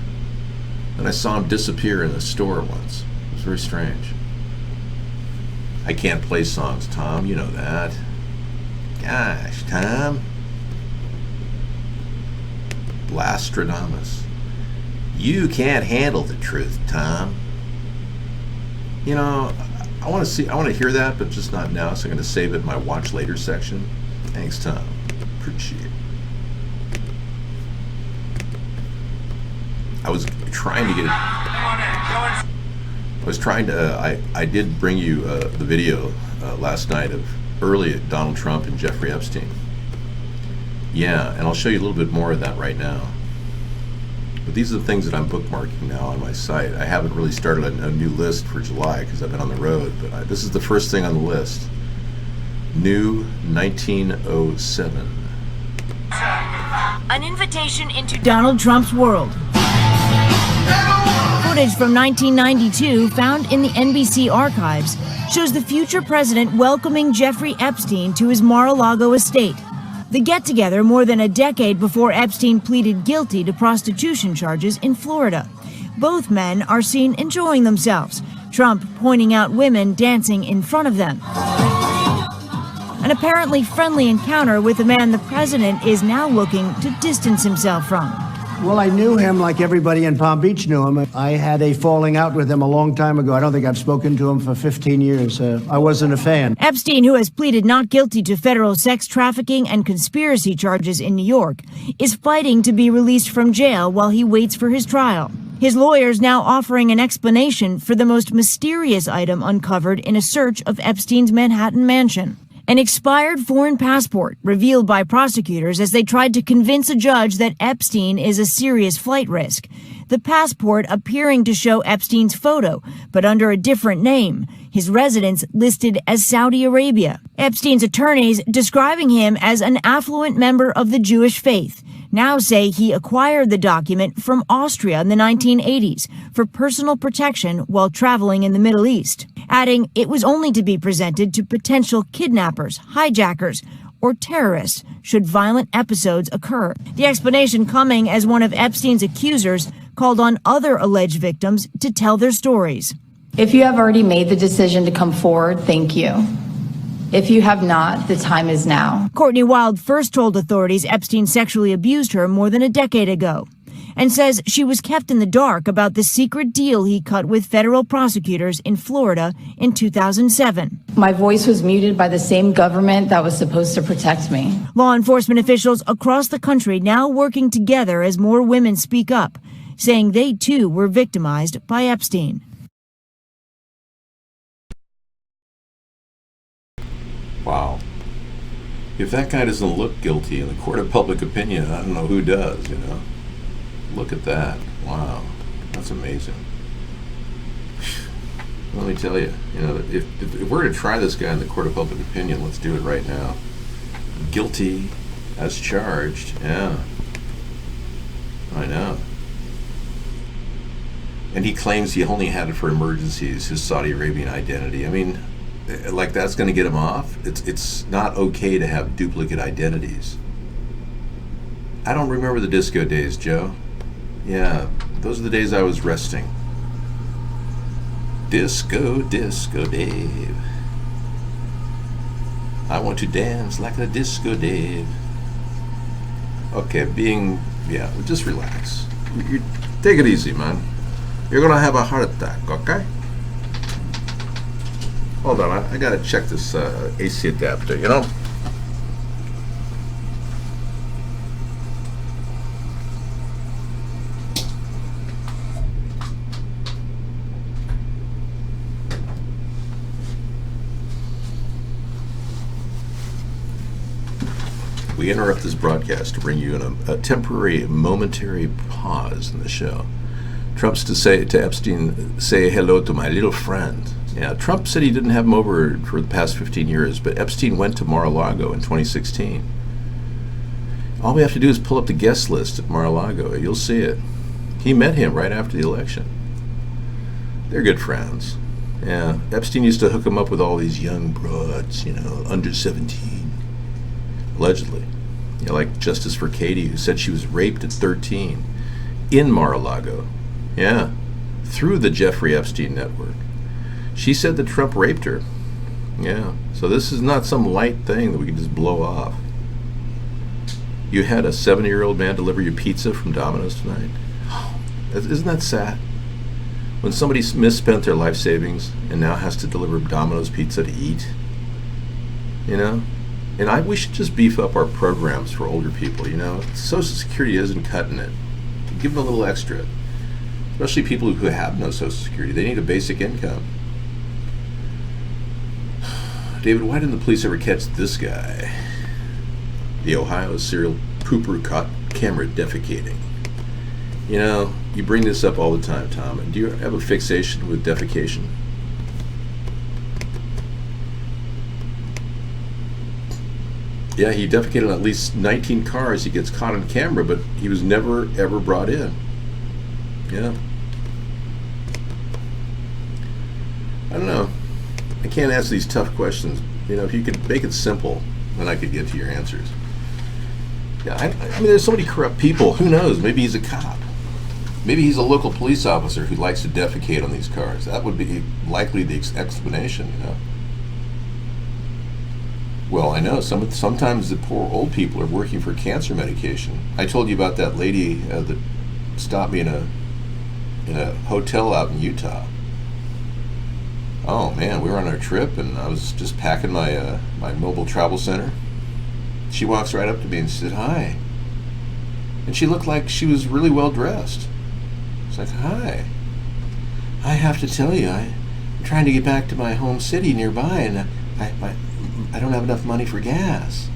And I saw him disappear in a store once. It was very strange. I can't play songs, Tom. You know that. Gosh, Tom. Blastradamus. You can't handle the truth, Tom. You know, I want to hear that, but just not now, so I'm going to save it in my watch later section. Thanks, Tom. Appreciate it. I was trying to get it. I did bring you the video last night of early Donald Trump and Jeffrey Epstein. Yeah, and I'll show you a little bit more of that right now. But these are the things that I'm bookmarking now on my site. I haven't really started a new list for July because I've been on the road, but this is the first thing on the list. New 1907. An invitation into Donald Trump's world. Footage from 1992 found in the NBC archives shows the future president welcoming Jeffrey Epstein to his Mar-a-Lago estate. The get-together more than a decade before Epstein pleaded guilty to prostitution charges in Florida. Both men are seen enjoying themselves, Trump pointing out women dancing in front of them. An apparently friendly encounter with a man the president is now looking to distance himself from. Well, I knew him like everybody in Palm Beach knew him. I had a falling out with him a long time ago. I don't think I've spoken to him for 15 years. I wasn't a fan. Epstein, who has pleaded not guilty to federal sex trafficking and conspiracy charges in New York, is fighting to be released from jail while he waits for his trial. His lawyers now offering an explanation for the most mysterious item uncovered in a search of Epstein's Manhattan mansion. An expired foreign passport revealed by prosecutors as they tried to convince a judge that Epstein is a serious flight risk. The passport appearing to show Epstein's photo, but under a different name, his residence listed as Saudi Arabia. Epstein's attorneys describing him as an affluent member of the Jewish faith now say he acquired the document from Austria in the 1980s for personal protection while traveling in the Middle East, adding it was only to be presented to potential kidnappers, hijackers, or terrorists should violent episodes occur. The explanation coming as one of Epstein's accusers called on other alleged victims to tell their stories. If you have already made the decision to come forward, thank you. If you have not, the time is now. Courtney Wild first told authorities Epstein sexually abused her more than a decade ago and says she was kept in the dark about the secret deal he cut with federal prosecutors in Florida in 2007. My voice was muted by the same government that was supposed to protect me. Law enforcement officials across the country now working together as more women speak up, saying they too were victimized by Epstein. Wow. If that guy doesn't look guilty in the court of public opinion, I don't know who does, you know. Look at that. Wow. That's amazing. Let me tell you, you know, if we're to try this guy in the court of public opinion, let's do it right now. Guilty as charged. Yeah. I know. And he claims he only had it for emergencies, his Saudi Arabian identity. I mean, like that's going to get him off? It's not okay to have duplicate identities. I don't remember the disco days, Joe. Yeah, those are the days I was resting. Disco, disco Dave. I want to dance like a disco Dave. Okay, just relax. You take it easy, man. You're gonna have a heart attack, okay? Hold on, I gotta check this AC adapter, you know? We interrupt this broadcast to bring you a temporary, momentary pause in the show. Trump's to say to Epstein, say hello to my little friend. Yeah, Trump said he didn't have him over for the past 15 years, but Epstein went to Mar-a-Lago in 2016. All we have to do is pull up the guest list at Mar-a-Lago. You'll see it. He met him right after the election. They're good friends. Yeah, Epstein used to hook him up with all these young broads, under 17. Allegedly. Like Justice for Katie, who said she was raped at 13 in Mar-a-Lago. Yeah, through the Jeffrey Epstein network. She said that Trump raped her. Yeah, so this is not some light thing that we can just blow off. You had a 70-year-old man deliver you pizza from Domino's tonight. Isn't that sad? When somebody misspent their life savings and now has to deliver Domino's pizza to eat, And we should just beef up our programs for older people, Social Security isn't cutting it. Give them a little extra. Especially people who have no Social Security. They need a basic income. David, why didn't the police ever catch this guy? The Ohio serial pooper caught camera defecating. You bring this up all the time, Tom. And do you have a fixation with defecation? Yeah, he defecated on at least 19 cars. He gets caught on camera, but he was never, ever brought in. Yeah. I don't know. I can't answer these tough questions. If you could make it simple, then I could get to your answers. Yeah, I mean, there's so many corrupt people. Who knows? Maybe he's a cop. Maybe he's a local police officer who likes to defecate on these cars. That would be likely the explanation, Well, I know sometimes the poor old people are working for cancer medication. I told you about that lady that stopped me in a hotel out in Utah. Oh man, we were on our trip and I was just packing my mobile travel center. She walks right up to me and said, "Hi." And she looked like she was really well dressed. It's like, "Hi. I have to tell you, I'm trying to get back to my home city nearby and I don't have enough money for gas."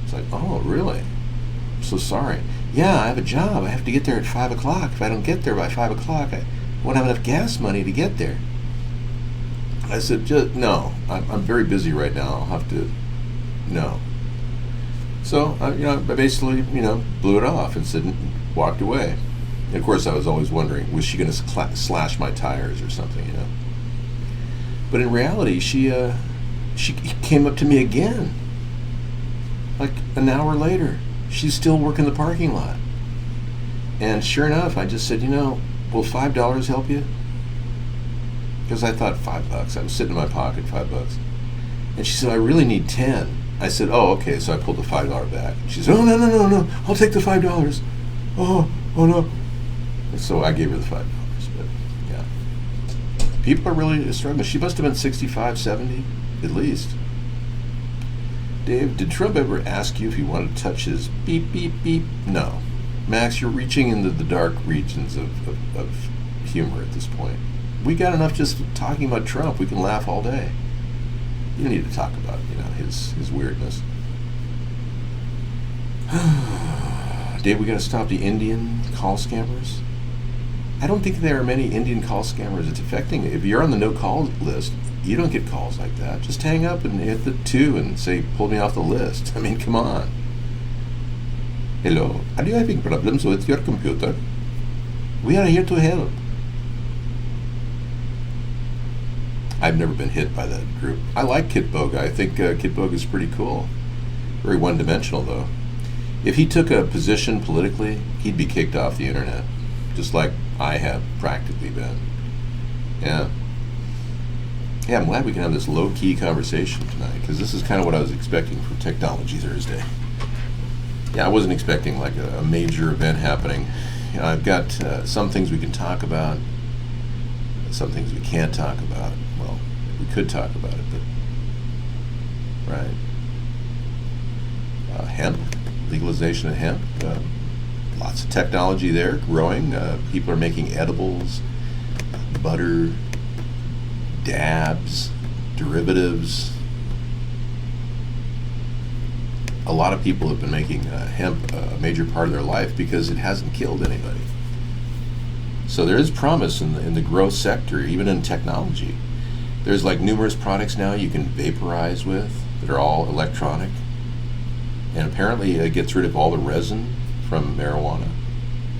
It's like, "Oh, really? I'm so sorry." "Yeah, I have a job. I have to get there at 5 o'clock. If I don't get there by 5 o'clock, I won't have enough gas money to get there." I said, "No, I'm very busy right now. I'll have to, no." So, I basically, blew it off and said, walked away. And of course, I was always wondering, was she going to slash my tires or something, But in reality, she came up to me again, like an hour later. She's still working the parking lot. And sure enough, I just said, will $5 help you? Because I thought $5. I was sitting in my pocket, $5. And she said, "I really need 10. I said, "Oh, okay." So I pulled the $5 back. She said, "Oh, no. I'll take the $5. Oh no." And so I gave her the $5. But yeah, people are really struggling. She must have been 65, 70. At least. Dave, did Trump ever ask you if you wanted to touch his beep, beep, beep? No. Max, you're reaching into the dark regions of humor at this point. We got enough just talking about Trump. We can laugh all day. You don't need to talk about, his weirdness. Dave, we got to stop the Indian call scammers. I don't think there are many Indian call scammers. It's affecting. If you're on the no-call list, you don't get calls like that. Just hang up and hit the 2 and say, "Pull me off the list." I mean, come on. "Hello, are you having problems with your computer? We are here to help." I've never been hit by that group. I like Kit Boga. I think Kit Boga is pretty cool. Very one-dimensional, though. If he took a position politically, he'd be kicked off the internet, just like I have practically been. Yeah. Yeah, I'm glad we can have this low-key conversation tonight, because this is kind of what I was expecting from Technology Thursday. Yeah, I wasn't expecting like a major event happening. You know, I've got some things we can talk about, some things we can't talk about. Well, we could talk about it, but right. Hemp, legalization of hemp. Lots of technology there growing. People are making edibles, butter, dabs, derivatives. A lot of people have been making hemp a major part of their life because it hasn't killed anybody. So there is promise in the growth sector, even in technology. There's like numerous products now you can vaporize with that are all electronic. And apparently it gets rid of all the resin from marijuana,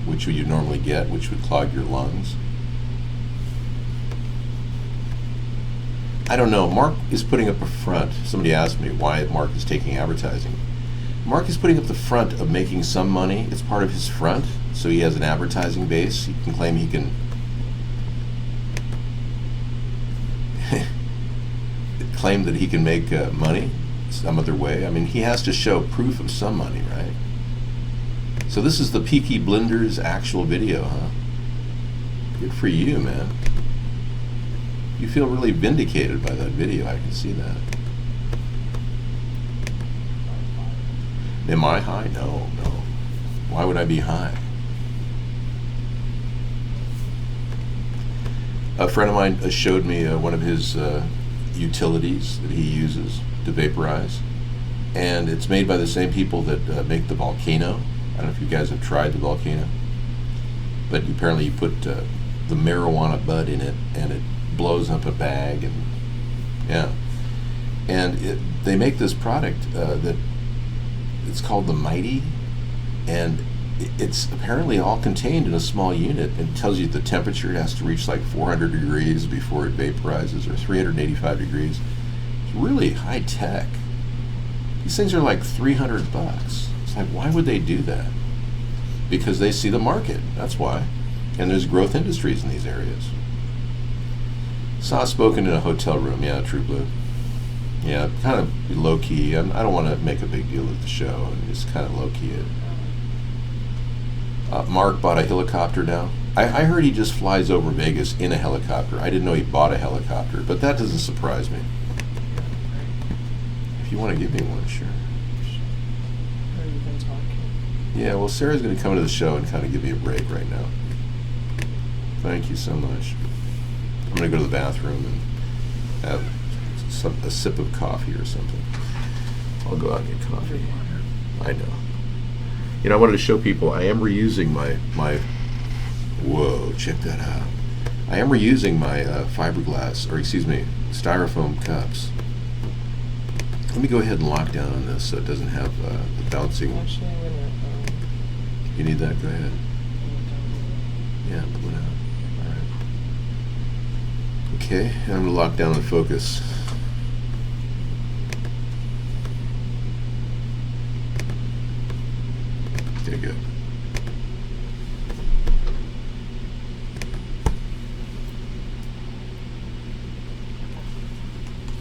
which you normally get, which would clog your lungs. I don't know. Mark is putting up a front. Somebody asked me why Mark is taking advertising. Mark is putting up the front of making some money. It's part of his front, so he has an advertising base. He can claim he can claim that he can make money some other way. I mean, he has to show proof of some money, right? So this is the Peaky Blinders actual video, huh? Good for you, man. You feel really vindicated by that video. I can see that. Am I high? No. Why would I be high? A friend of mine showed me one of his utilities that he uses to vaporize, and it's made by the same people that make the volcano. I don't know if you guys have tried the volcano, but apparently you put the marijuana bud in it and it blows up a bag, and yeah, and they make this product that it's called the Mighty, and it's apparently all contained in a small unit. It tells you the temperature. It has to reach like 400 degrees before it vaporizes, or 385 degrees. It's really high tech. These things are like $300. It's like, why would they do that? Because they see the market. That's why. And there's growth industries in these areas. Saw spoken in a hotel room. Yeah, True Blue. Yeah, kind of low key. I don't want to make a big deal of the show. And just kind of low key it. Mark bought a helicopter now. I heard he just flies over Vegas in a helicopter. I didn't know he bought a helicopter, but that doesn't surprise me. If you want to give me one, sure. Or you've been talking. Yeah, well, Sarah's going to come to the show and kind of give me a break right now. Thank you so much. I'm going to go to the bathroom and have a sip of coffee or something. I'll go out and get coffee. I know. You know, I wanted to show people I am reusing my whoa, check that out. I am reusing my styrofoam cups. Let me go ahead and lock down on this so it doesn't have the bouncing. Actually, I'm gonna, You need that? Go ahead. Yeah, pull it out. All right. Okay, and I'm going to lock down the focus. Okay, good.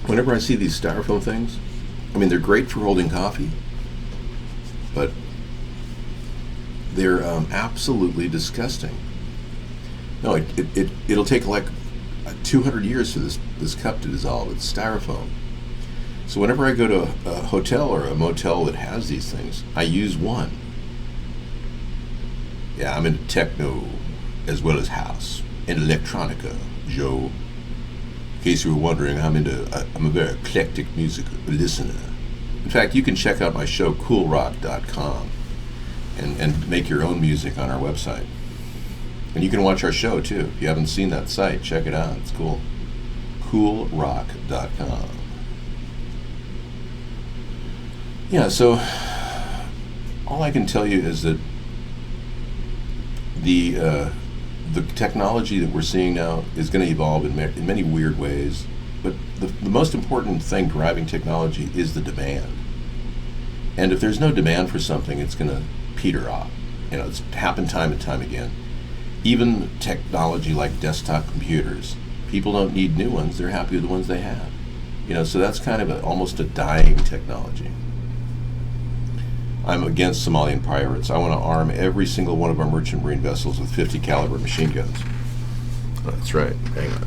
Whenever I see these styrofoam things, I mean, they're great for holding coffee, but they're absolutely disgusting. No, it'll take like 200 years for this cup to dissolve. It's styrofoam. So whenever I go to a hotel or a motel that has these things, I use one. Yeah, I'm into techno as well as house and electronica, Joe. In case you were wondering, I'm a very eclectic music listener. In fact, you can check out my show, coolrock.com, and make your own music on our website. And you can watch our show, too. If you haven't seen that site, check it out. It's cool. coolrock.com. Yeah, so all I can tell you is that the technology that we're seeing now is going to evolve in many weird ways, but the most important thing driving technology is the demand. And if there's no demand for something, it's going to peter off. You know, it's happened time and time again. Even technology like desktop computers, People don't need new ones. They're happy with the ones they have. So that's kind of almost a dying technology. I'm against Somalian pirates. I want to arm every single one of our merchant marine vessels with 50 caliber machine guns. That's right. Hang on.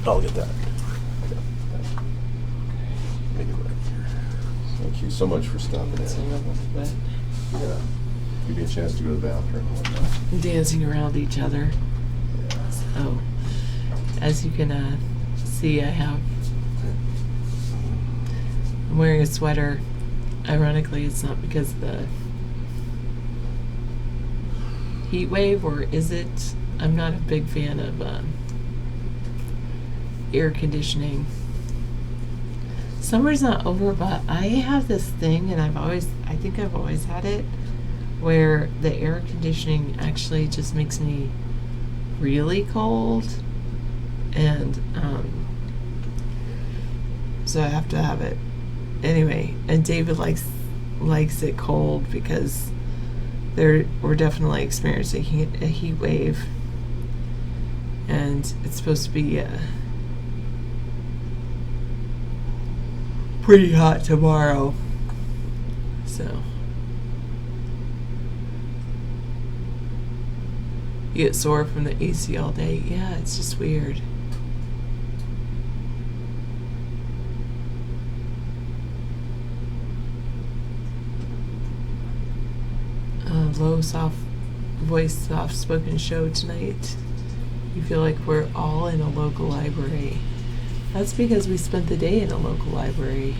I'll get that. Make it right here. Thank you so much for stopping in. Yeah. Give me a chance to go to the bathroom and whatnot. Dancing around each other. So, as you can see, I'm wearing a sweater. Ironically, it's not because of the heat wave, or is it? I'm not a big fan of air conditioning. Summer's not over, but I have this thing, and I think I've always had it, where the air conditioning actually just makes me really cold, and so I have to have it anyway. And David likes it cold because we're definitely experiencing a heat wave, and it's supposed to be pretty hot tomorrow. So you get sore from the AC all day. Yeah, it's just weird. Low, soft voice, soft spoken show tonight. You feel like we're all in a local library. That's because we spent the day in a local library.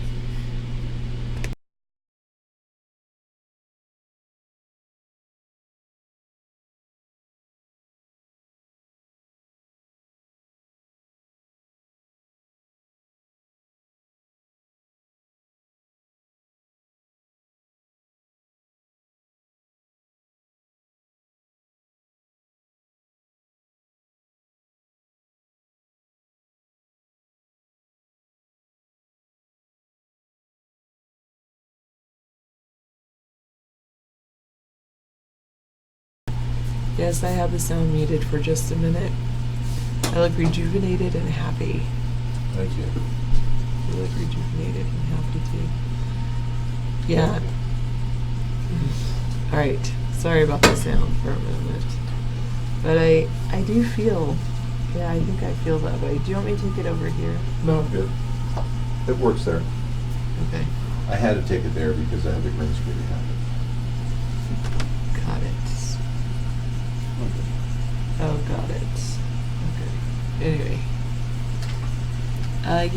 Yes, I have the sound muted for just a minute. I look rejuvenated and happy. Thank you. You look rejuvenated and happy too. Yeah. Alright. Sorry about the sound for a moment. But I do feel, I think I feel that way. Do you want me to take it over here? No, I'm good. It works there. Okay. I had to take it there because I have the green screen behind it. Got it. Oh, got it. Okay. Anyway.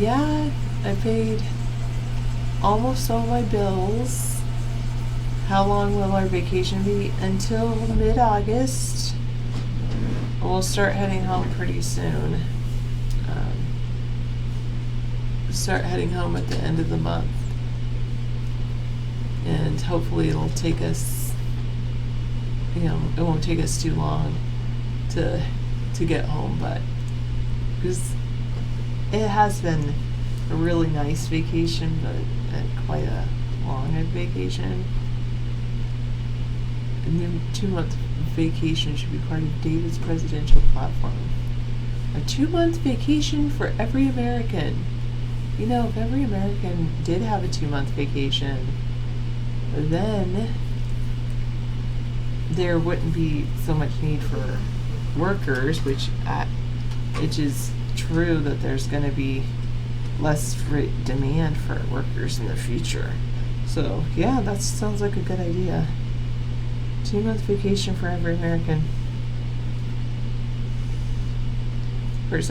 Yeah, I paid almost all my bills. How long will our vacation be? Until mid-August. We'll start heading home pretty soon. Start heading home at the end of the month. And hopefully it'll take us, it won't take us too long to get home, but because it has been a really nice vacation, but quite a long vacation. A new 2-month vacation should be part of David's presidential platform. A 2-month vacation for every American. If every American did have a 2-month vacation, then there wouldn't be so much need for workers, which is true that there's going to be less demand for workers in the future. So yeah, that sounds like a good idea. 2-month vacation for every American. Of course,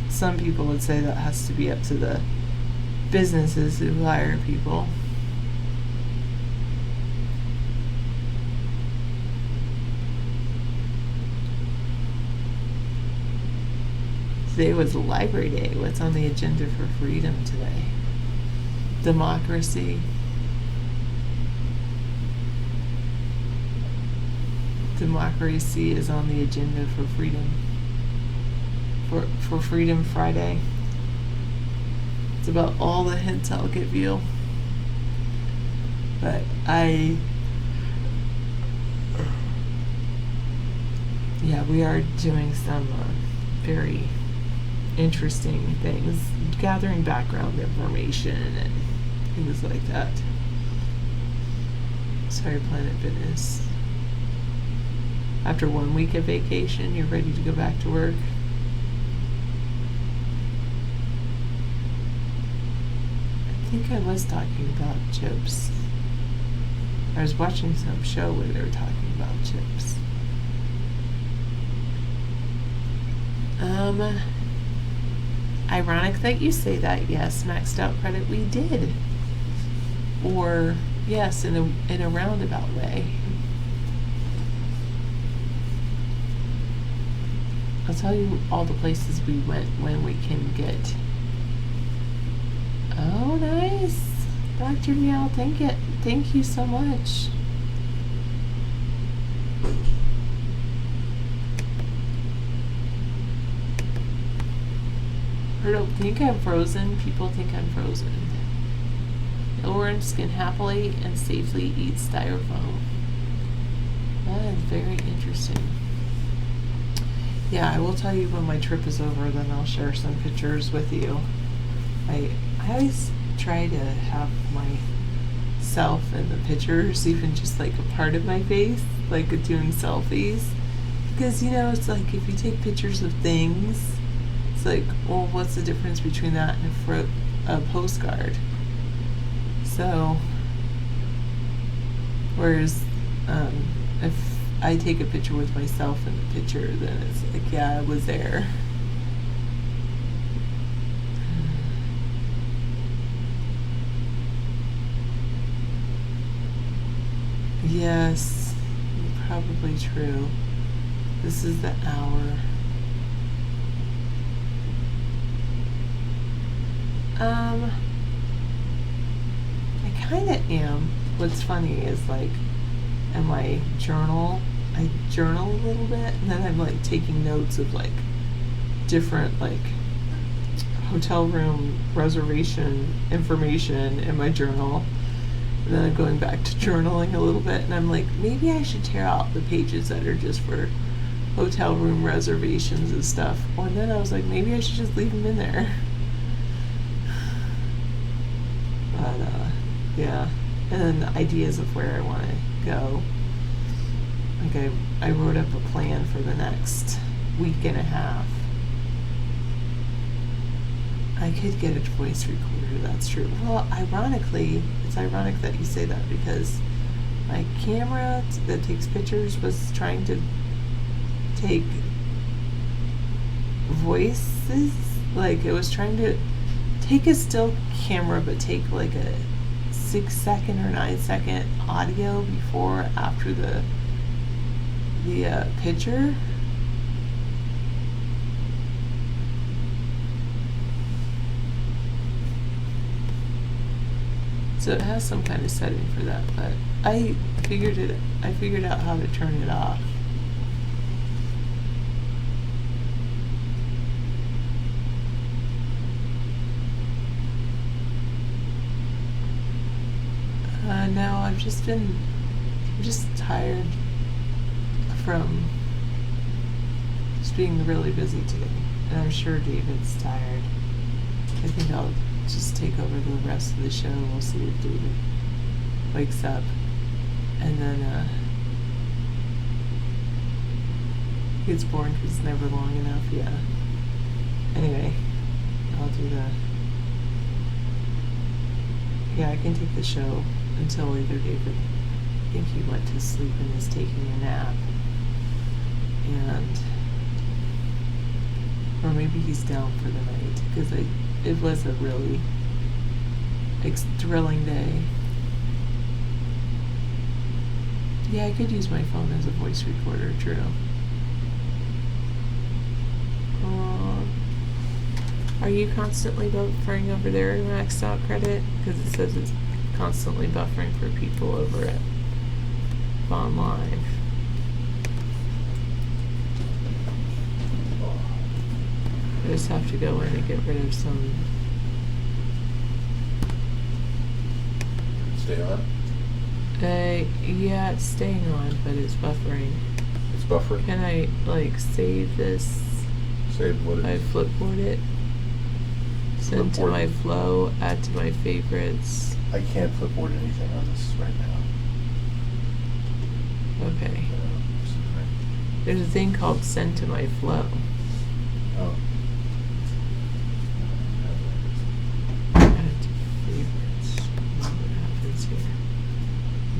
some people would say that has to be up to the businesses who hire people. Today was Library Day. What's on the agenda for freedom today? Democracy. Democracy is on the agenda for freedom. For Freedom Friday. It's about all the hints I'll give you. But we are doing some very interesting things, gathering background information and things like that. Sorry, Planet Fitness. After 1 week of vacation, you're ready to go back to work? I think I was talking about chips. I was watching some show where they were talking about chips. Ironic that you say that. Yes, maxed out credit we did. Or, yes, in a roundabout way. I'll tell you all the places we went when we can get. Oh, nice. Dr. Meow, thank you so much. I don't think I'm frozen. People think I'm frozen. Illworms can happily and safely eat styrofoam. That is very interesting. Yeah, I will tell you when my trip is over, then I'll share some pictures with you. I always try to have myself in the pictures, even just like a part of my face, like doing selfies. Because, it's like if you take pictures of things, it's like, well, what's the difference between that and a postcard? So, whereas if I take a picture with myself in the picture, then it's like, yeah, I was there. Yes, probably true. This is the hour. I kind of am. What's funny is like in my journal, I journal a little bit, and then I'm like taking notes of like different like hotel room reservation information in my journal. And then I'm going back to journaling a little bit, and I'm like, maybe I should tear out the pages that are just for hotel room reservations and stuff. Or then I was like, maybe I should just leave them in there. But yeah, and then the ideas of where I want to go. Like I wrote up a plan for the next week and a half. I could get a voice recorder, that's true. Well, ironically, it's ironic that you say that because my camera that takes pictures was trying to take voices. Like, it was trying to take a still camera but take like a 6-second or 9-second audio before or after the picture. So it has some kind of setting for that, but I figured out how to turn it off. No, I'm just tired from just being really busy today, and I'm sure David's tired. I think I'll just take over the rest of the show. We'll see if David wakes up, and then gets bored because it's never long enough. Yeah. Anyway, I'll do that. Yeah, I can take the show until either David, I think he went to sleep and is taking a nap, or maybe he's down for the night because it was a really thrilling day. Yeah, I could use my phone as a voice recorder, true. Are you constantly buffering over there in maxed out credit? Because it says it's constantly buffering for people over at Vaughn Live. I just have to go in and get rid of some. Stay on? Yeah, it's staying on, but it's buffering. It's buffering? Can I, like, save this? Save Save what it I is. flipboard it. Send to Flipboard. my flow, add to my favorites. I can't flipboard anything on this right now. Okay. There's a thing called send to my flow. Oh. Add to favorites. What happens here?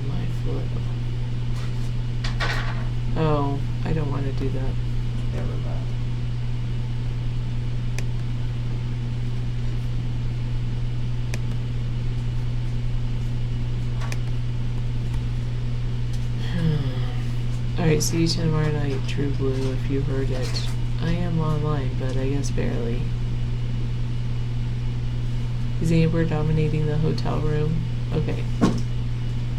My flow. Oh, I don't want to do that. Never mind. Alright, see you tomorrow night, True Blue, if you heard it. I am online, but I guess barely. Is Amber dominating the hotel room? Okay.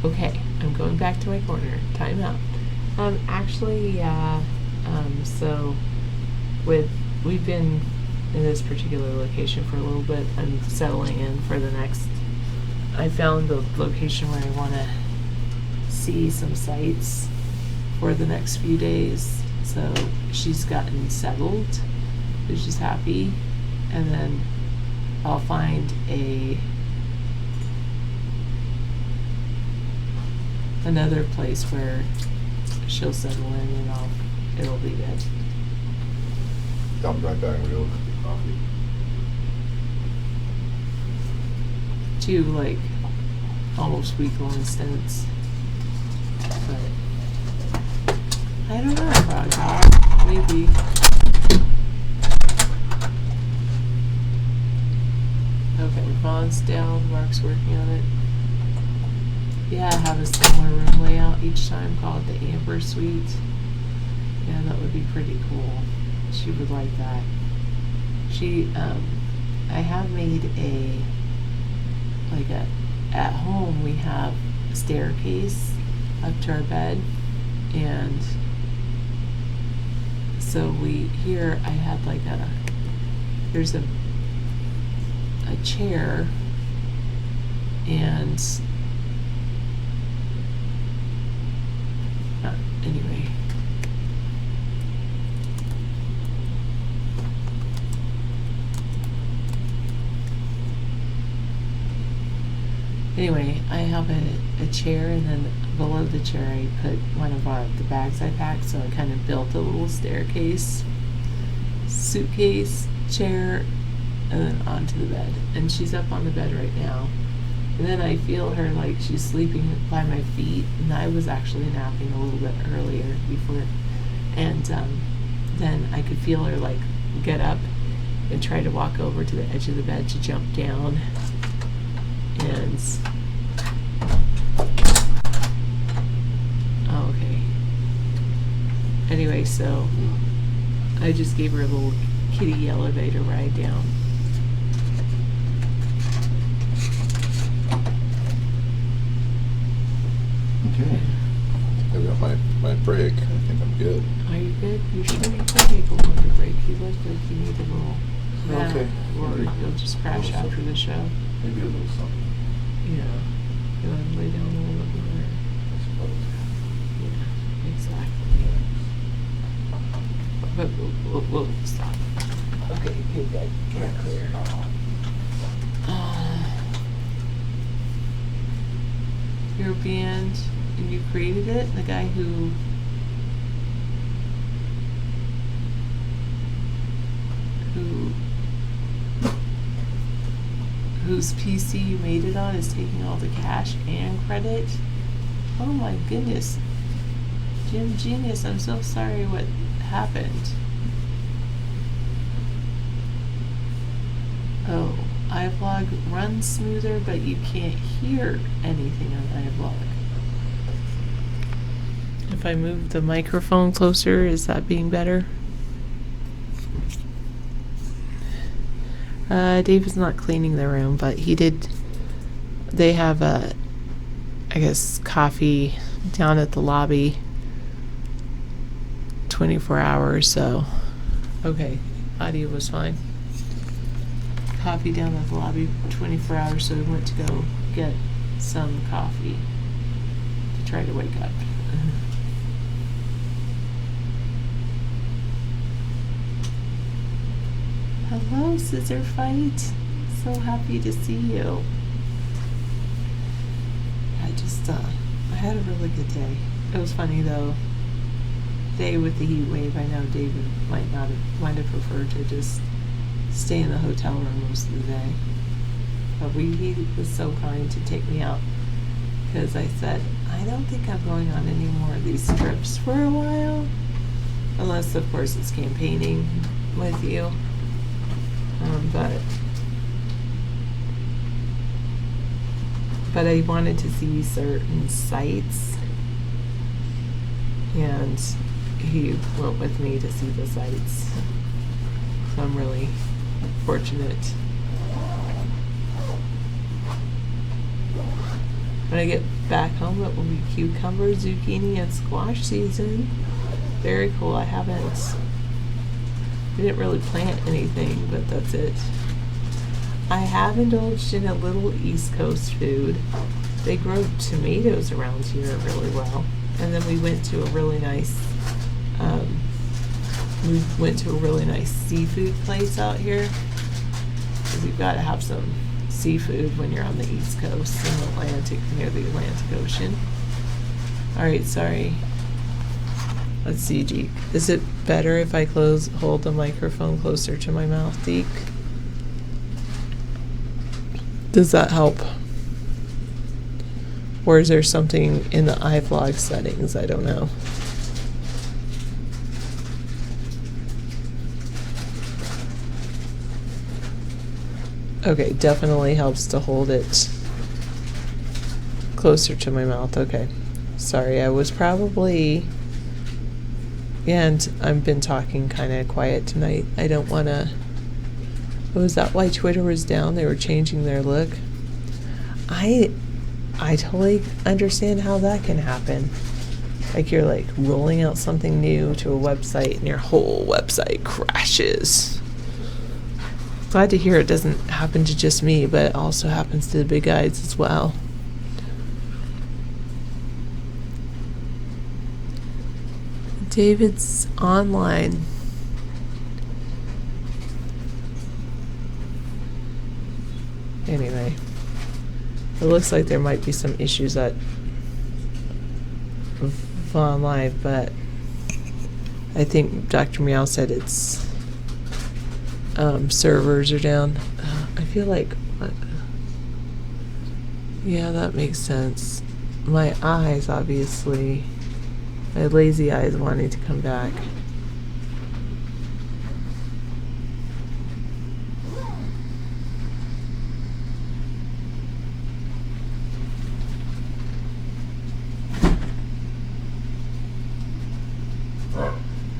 Okay, I'm going back to my corner. Time out. Actually, yeah. So, we've been in this particular location for a little bit. I'm settling in for the next. I found the location where I want to see some sights for the next few days. So she's gotten settled, which is happy. And then I'll find another place where she'll settle in and it'll be good. I'll be right back. I'm gonna go get coffee. 2 like almost week-long stints. But I don't know, Roger. Maybe. Okay, Vaughn's down. Mark's working on it. Yeah, have a similar room layout each time. Call it the Amber Suite. Yeah, that would be pretty cool. She would like that. I have made at home we have a staircase up to our bed, and so here I had there's a chair, and anyway. Anyway, I have a chair, and then below the chair I put one of the bags I packed, so I kind of built a little staircase, suitcase, chair, and then onto the bed. And she's up on the bed right now. And then I feel her like she's sleeping by my feet, and I was actually napping a little bit earlier before. And then I could feel her like get up and try to walk over to the edge of the bed to jump down. And okay. Anyway, so I just gave her a little kitty elevator ride down. Okay. I got my break. I think I'm good. Are you good? You sure you can take a water break? You look like you need a little nap, Okay. or you'll just crash after the show. Maybe a little something. Yeah. You want to lay down a little bit more? I suppose. Yeah, exactly. But we'll stop. Okay, good. Get clear. You're a band, and you created it? The guy whose PC you made it on is taking all the cash and credit? Oh my goodness. Jim Genius, I'm so sorry what happened. Oh, iVlog runs smoother, but you can't hear anything on iVlog. If I move the microphone closer, is that being better? Dave is not cleaning the room, but they have coffee down at the lobby 24 hours, so, okay, audio was fine. Coffee down at the lobby 24 hours, so we went to go get some coffee to try to wake up. Hello, Scissor Fight. So happy to see you. I had a really good day. It was funny though. Day with the heat wave, I know David might have preferred to just stay in the hotel room most of the day. But he was so kind to take me out because I said, I don't think I'm going on any more of these trips for a while. Unless, of course, it's campaigning with you. But I wanted to see certain sites. And he went with me to see the sites. So I'm really fortunate. When I get back home, it will be cucumber, zucchini, and squash season. Very cool. We didn't really plant anything, but that's it. I have indulged in a little East Coast food. They grow tomatoes around here really well. And then we went to a really nice seafood place out here. You've got to have some seafood when you're on the East Coast in the Atlantic, near the Atlantic Ocean. All right, sorry. Let's see, Deke. Is it better if I hold the microphone closer to my mouth, Deke? Does that help? Or is there something in the iVlog settings? I don't know. Okay, definitely helps to hold it closer to my mouth. Okay. Sorry, I was probably... And I've been talking kind of quiet tonight. I don't want to... Was that why Twitter was down? They were changing their look? I totally understand how that can happen. Like you're like rolling out something new to a website and your whole website crashes. Glad to hear it doesn't happen to just me, but it also happens to the big guys as well. David's online. Anyway, it looks like there might be some issues at Vaughn Live, but I think Dr. Meow said it's servers are down. I feel like, yeah, that makes sense. My eyes, obviously, my lazy eyes wanting to come back. I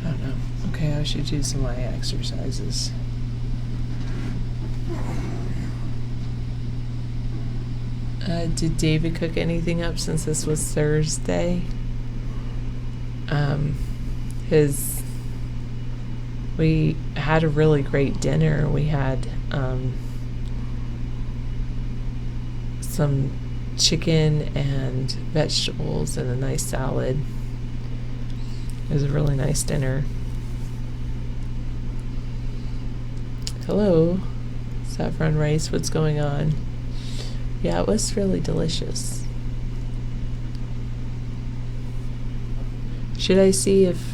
don't know. Okay, I should do some eye exercises. Did David cook anything up since this was Thursday? We had a really great dinner. We had some chicken and vegetables and a nice salad. It was a really nice dinner. Hello, saffron rice, what's going on? Yeah, it was really delicious. Should I see if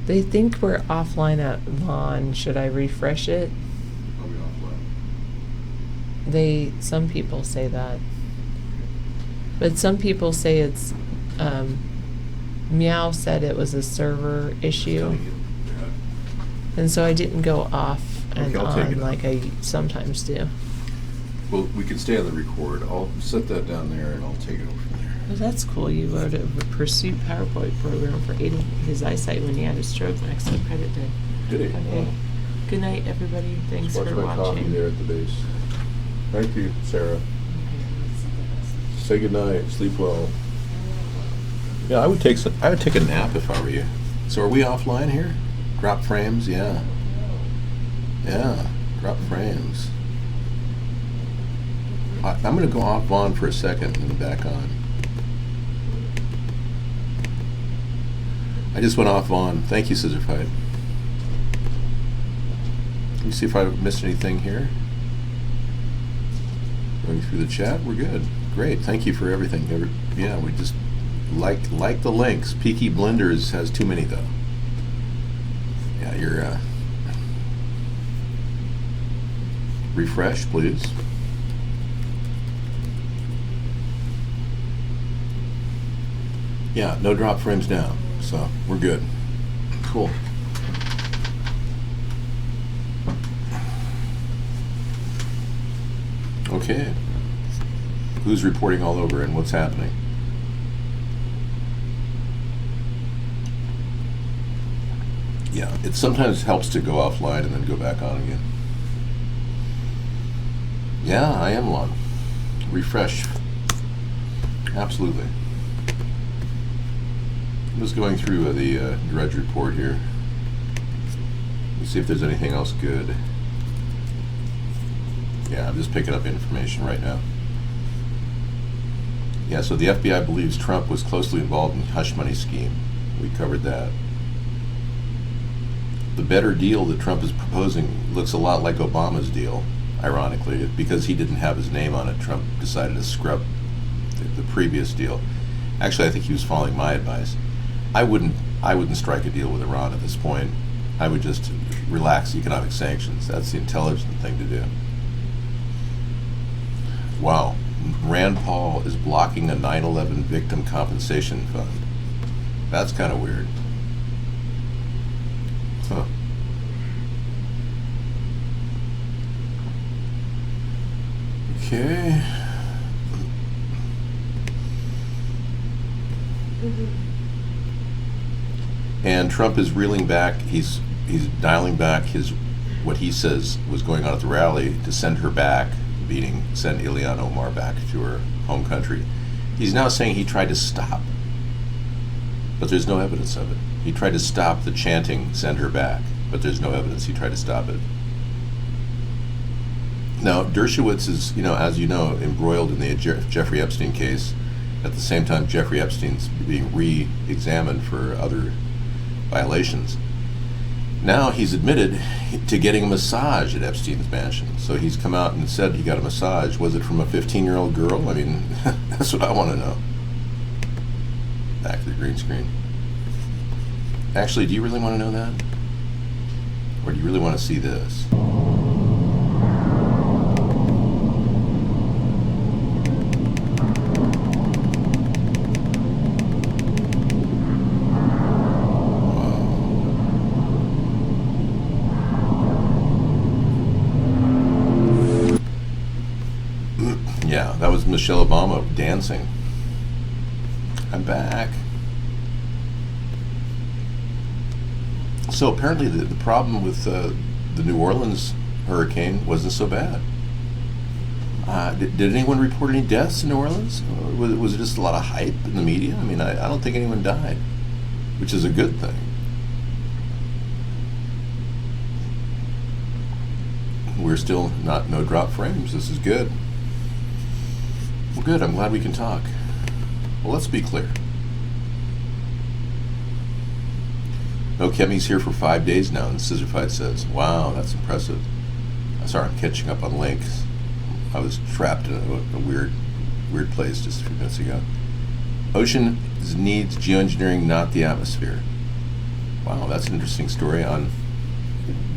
they think we're offline at Vaughn? Should I refresh it? Are we offline? Some people say that. But some people say it's, Meow said it was a server issue. And so I didn't go off and Okay, I'll take it on like I sometimes do. Well, we can stay on the record. I'll set that down there and I'll take it over from there. Well, that's cool. You wrote a Pursuit PowerPoint program for aiding his eyesight when he had a stroke next to credit day. Did he? Okay. Good night, everybody. Thanks Watch for my coffee watching. there at the base. Thank you, Sarah. Okay, let's see this. Say good night. Sleep well. Yeah, I would take a nap if I were you. So are we offline here? Drop frames, yeah. Yeah, drop frames. I'm going to go off on for a second and then back on. I just went off on. Thank you, Scissor Fight. Let me see if I missed anything here. Going through the chat, we're good. Great, thank you for everything. Yeah, we just like the links. Peaky Blinders has too many though. Yeah, you're refresh, please. Yeah, no drop frames down, so we're good. Cool. Okay. Who's reporting all over and what's happening? Yeah, it sometimes helps to go offline and then go back on again. Yeah, I am Lon. Refresh. Absolutely. I'm just going through the Dredge report here. Let's see if there's anything else good. Yeah, I'm just picking up information right now. Yeah, so the FBI believes Trump was closely involved in the hush money scheme. We covered that. The better deal that Trump is proposing looks a lot like Obama's deal, ironically. Because he didn't have his name on it, Trump decided to scrub the previous deal. Actually, I think he was following my advice. I wouldn't strike a deal with Iran at this point. I would just relax economic sanctions. That's the intelligent thing to do. Wow, Rand Paul is blocking a 9/11 victim compensation fund. That's kind of weird. Huh. Okay. And Trump is reeling back. He's dialing back what he says was going on at the rally to send her back, meaning send Ilhan Omar back to her home country. He's now saying he tried to stop, but there's no evidence of it. He tried to stop the chanting, send her back, but there's no evidence he tried to stop it. Now, Dershowitz is, as you know, embroiled in the Jeffrey Epstein case. At the same time, Jeffrey Epstein's being re-examined for other violations. Now he's admitted to getting a massage at Epstein's mansion. So he's come out and said he got a massage. Was it from a 15-year-old girl? I mean, that's what I want to know. Back to the green screen. Actually, do you really want to know that? Or do you really want to see this? Yeah, that was Michelle Obama dancing. I'm back. So apparently the problem with the New Orleans hurricane wasn't so bad. Did anyone report any deaths in New Orleans? Or was it just a lot of hype in the media? I mean, I don't think anyone died, which is a good thing. We're still no drop frames. This is good. Well, good. I'm glad we can talk. Well, let's be clear. No, Kemi's here for 5 days now, and Scissorfied says, wow, that's impressive. Sorry, I'm catching up on links. I was trapped in a weird place just a few minutes ago. Ocean needs geoengineering, not the atmosphere. Wow, that's an interesting story on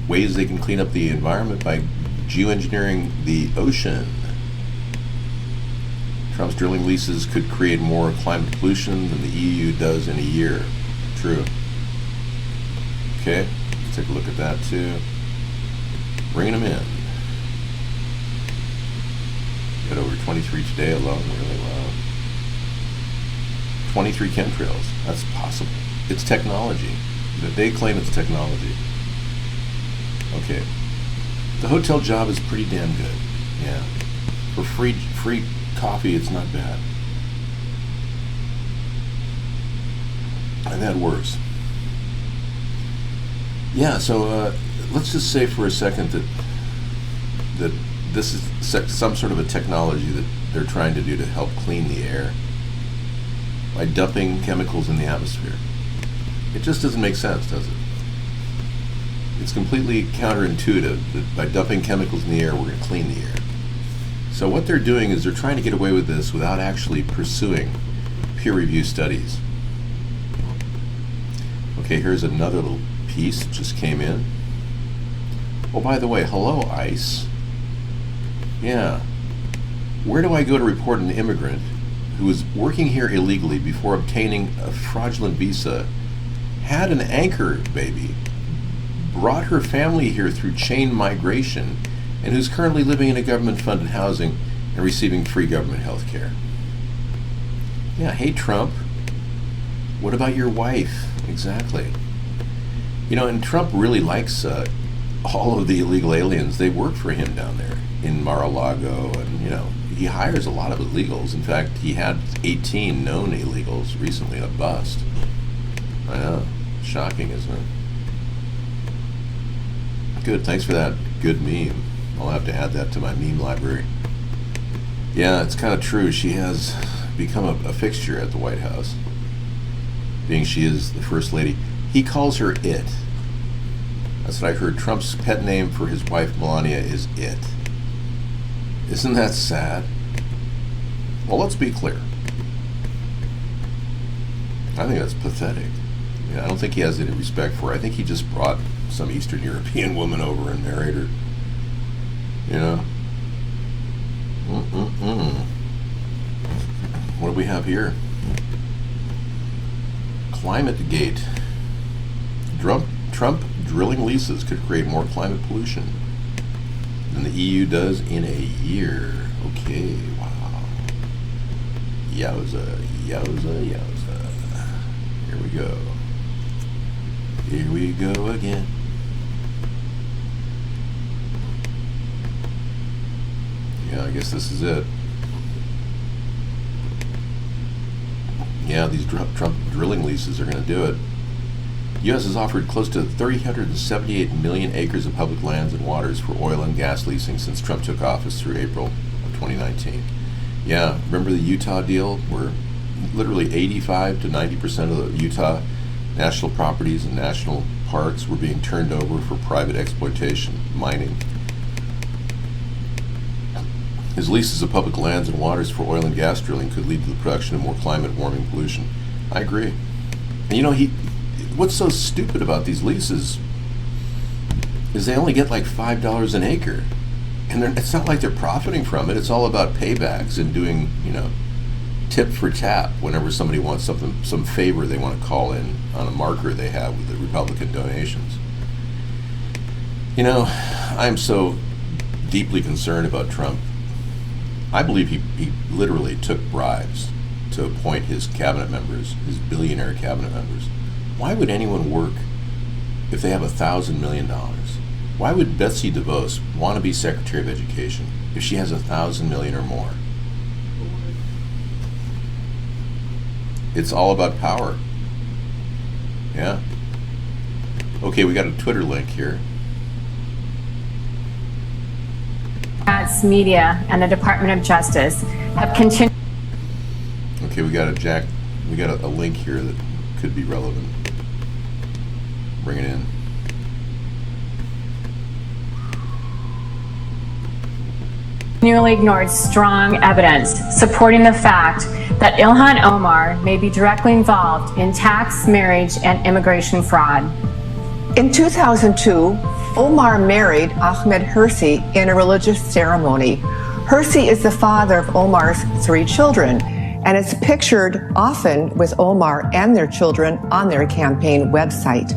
ways they can clean up the environment by geoengineering the ocean. Trump's drilling leases could create more climate pollution than the EU does in a year. True. Okay, let's take a look at that too. Bringing them in. Got over 23 today alone, really wow. 23 chemtrails, that's possible. It's technology. They claim it's technology. Okay, the hotel job is pretty damn good. Yeah, for free coffee, it's not bad. I've had worse. Yeah, so let's just say for a second that this is some sort of a technology that they're trying to do to help clean the air by dumping chemicals in the atmosphere. It just doesn't make sense, does it? It's completely counterintuitive that by dumping chemicals in the air, we're going to clean the air. So what they're doing is they're trying to get away with this without actually pursuing peer review studies. Okay, here's another little piece that just came in. Oh, by the way, hello, ICE. Yeah. Where do I go to report an immigrant who was working here illegally before obtaining a fraudulent visa, had an anchor baby, brought her family here through chain migration, and who's currently living in a government-funded housing and receiving free government health care? Yeah, hey, Trump. What about your wife? Exactly. You know, and Trump really likes all of the illegal aliens. They work for him down there in Mar-a-Lago, and, you know, he hires a lot of illegals. In fact, he had 18 known illegals recently, a bust. I know. Shocking, isn't it? Good, thanks for that good meme. I'll have to add that to my meme library. Yeah, it's kind of true. She has become a fixture at the White House, being she is the First Lady. He calls her It. That's what I heard. Trump's pet name for his wife, Melania, is It. Isn't that sad? Well, let's be clear. I think that's pathetic. I don't think he has any respect for her. I think he just brought some Eastern European woman over and married her. You know? What do we have here? Climate Gate. Trump drilling leases could create more climate pollution than the EU does in a year. Okay, wow. Yowza, yowza, yowza. Here we go. Here we go again. Yeah, I guess this is it. Yeah, these Trump drilling leases are going to do it. U.S. has offered close to 378 million acres of public lands and waters for oil and gas leasing since Trump took office through April of 2019. Yeah, remember the Utah deal where literally 85 to 90% of the Utah national properties and national parks were being turned over for private exploitation, mining. His leases of public lands and waters for oil and gas drilling could lead to the production of more climate warming pollution. I agree. And you know, what's so stupid about these leases is they only get like $5 an acre. And it's not like they're profiting from it. It's all about paybacks and doing, you know, tip for tap whenever somebody wants something, some favor they want to call in on a marker they have with the Republican donations. You know, I'm so deeply concerned about Trump. I believe he literally took bribes to appoint his cabinet members, his billionaire cabinet members. Why would anyone work if they have $1,000 million? Why would Betsy DeVos want to be Secretary of Education if she has $1,000 million or more? It's all about power. Yeah. Okay, we got a Twitter link here. Media and the Department of Justice have continued. Okay, we got a link here that could be relevant. Bring it in. Continually ignored strong evidence supporting the fact that Ilhan Omar may be directly involved in tax, marriage, and immigration fraud. In 2002, Omar married Ahmed Hirsi in a religious ceremony. Hirsi is the father of Omar's 3 children and is pictured often with Omar and their children on their campaign website.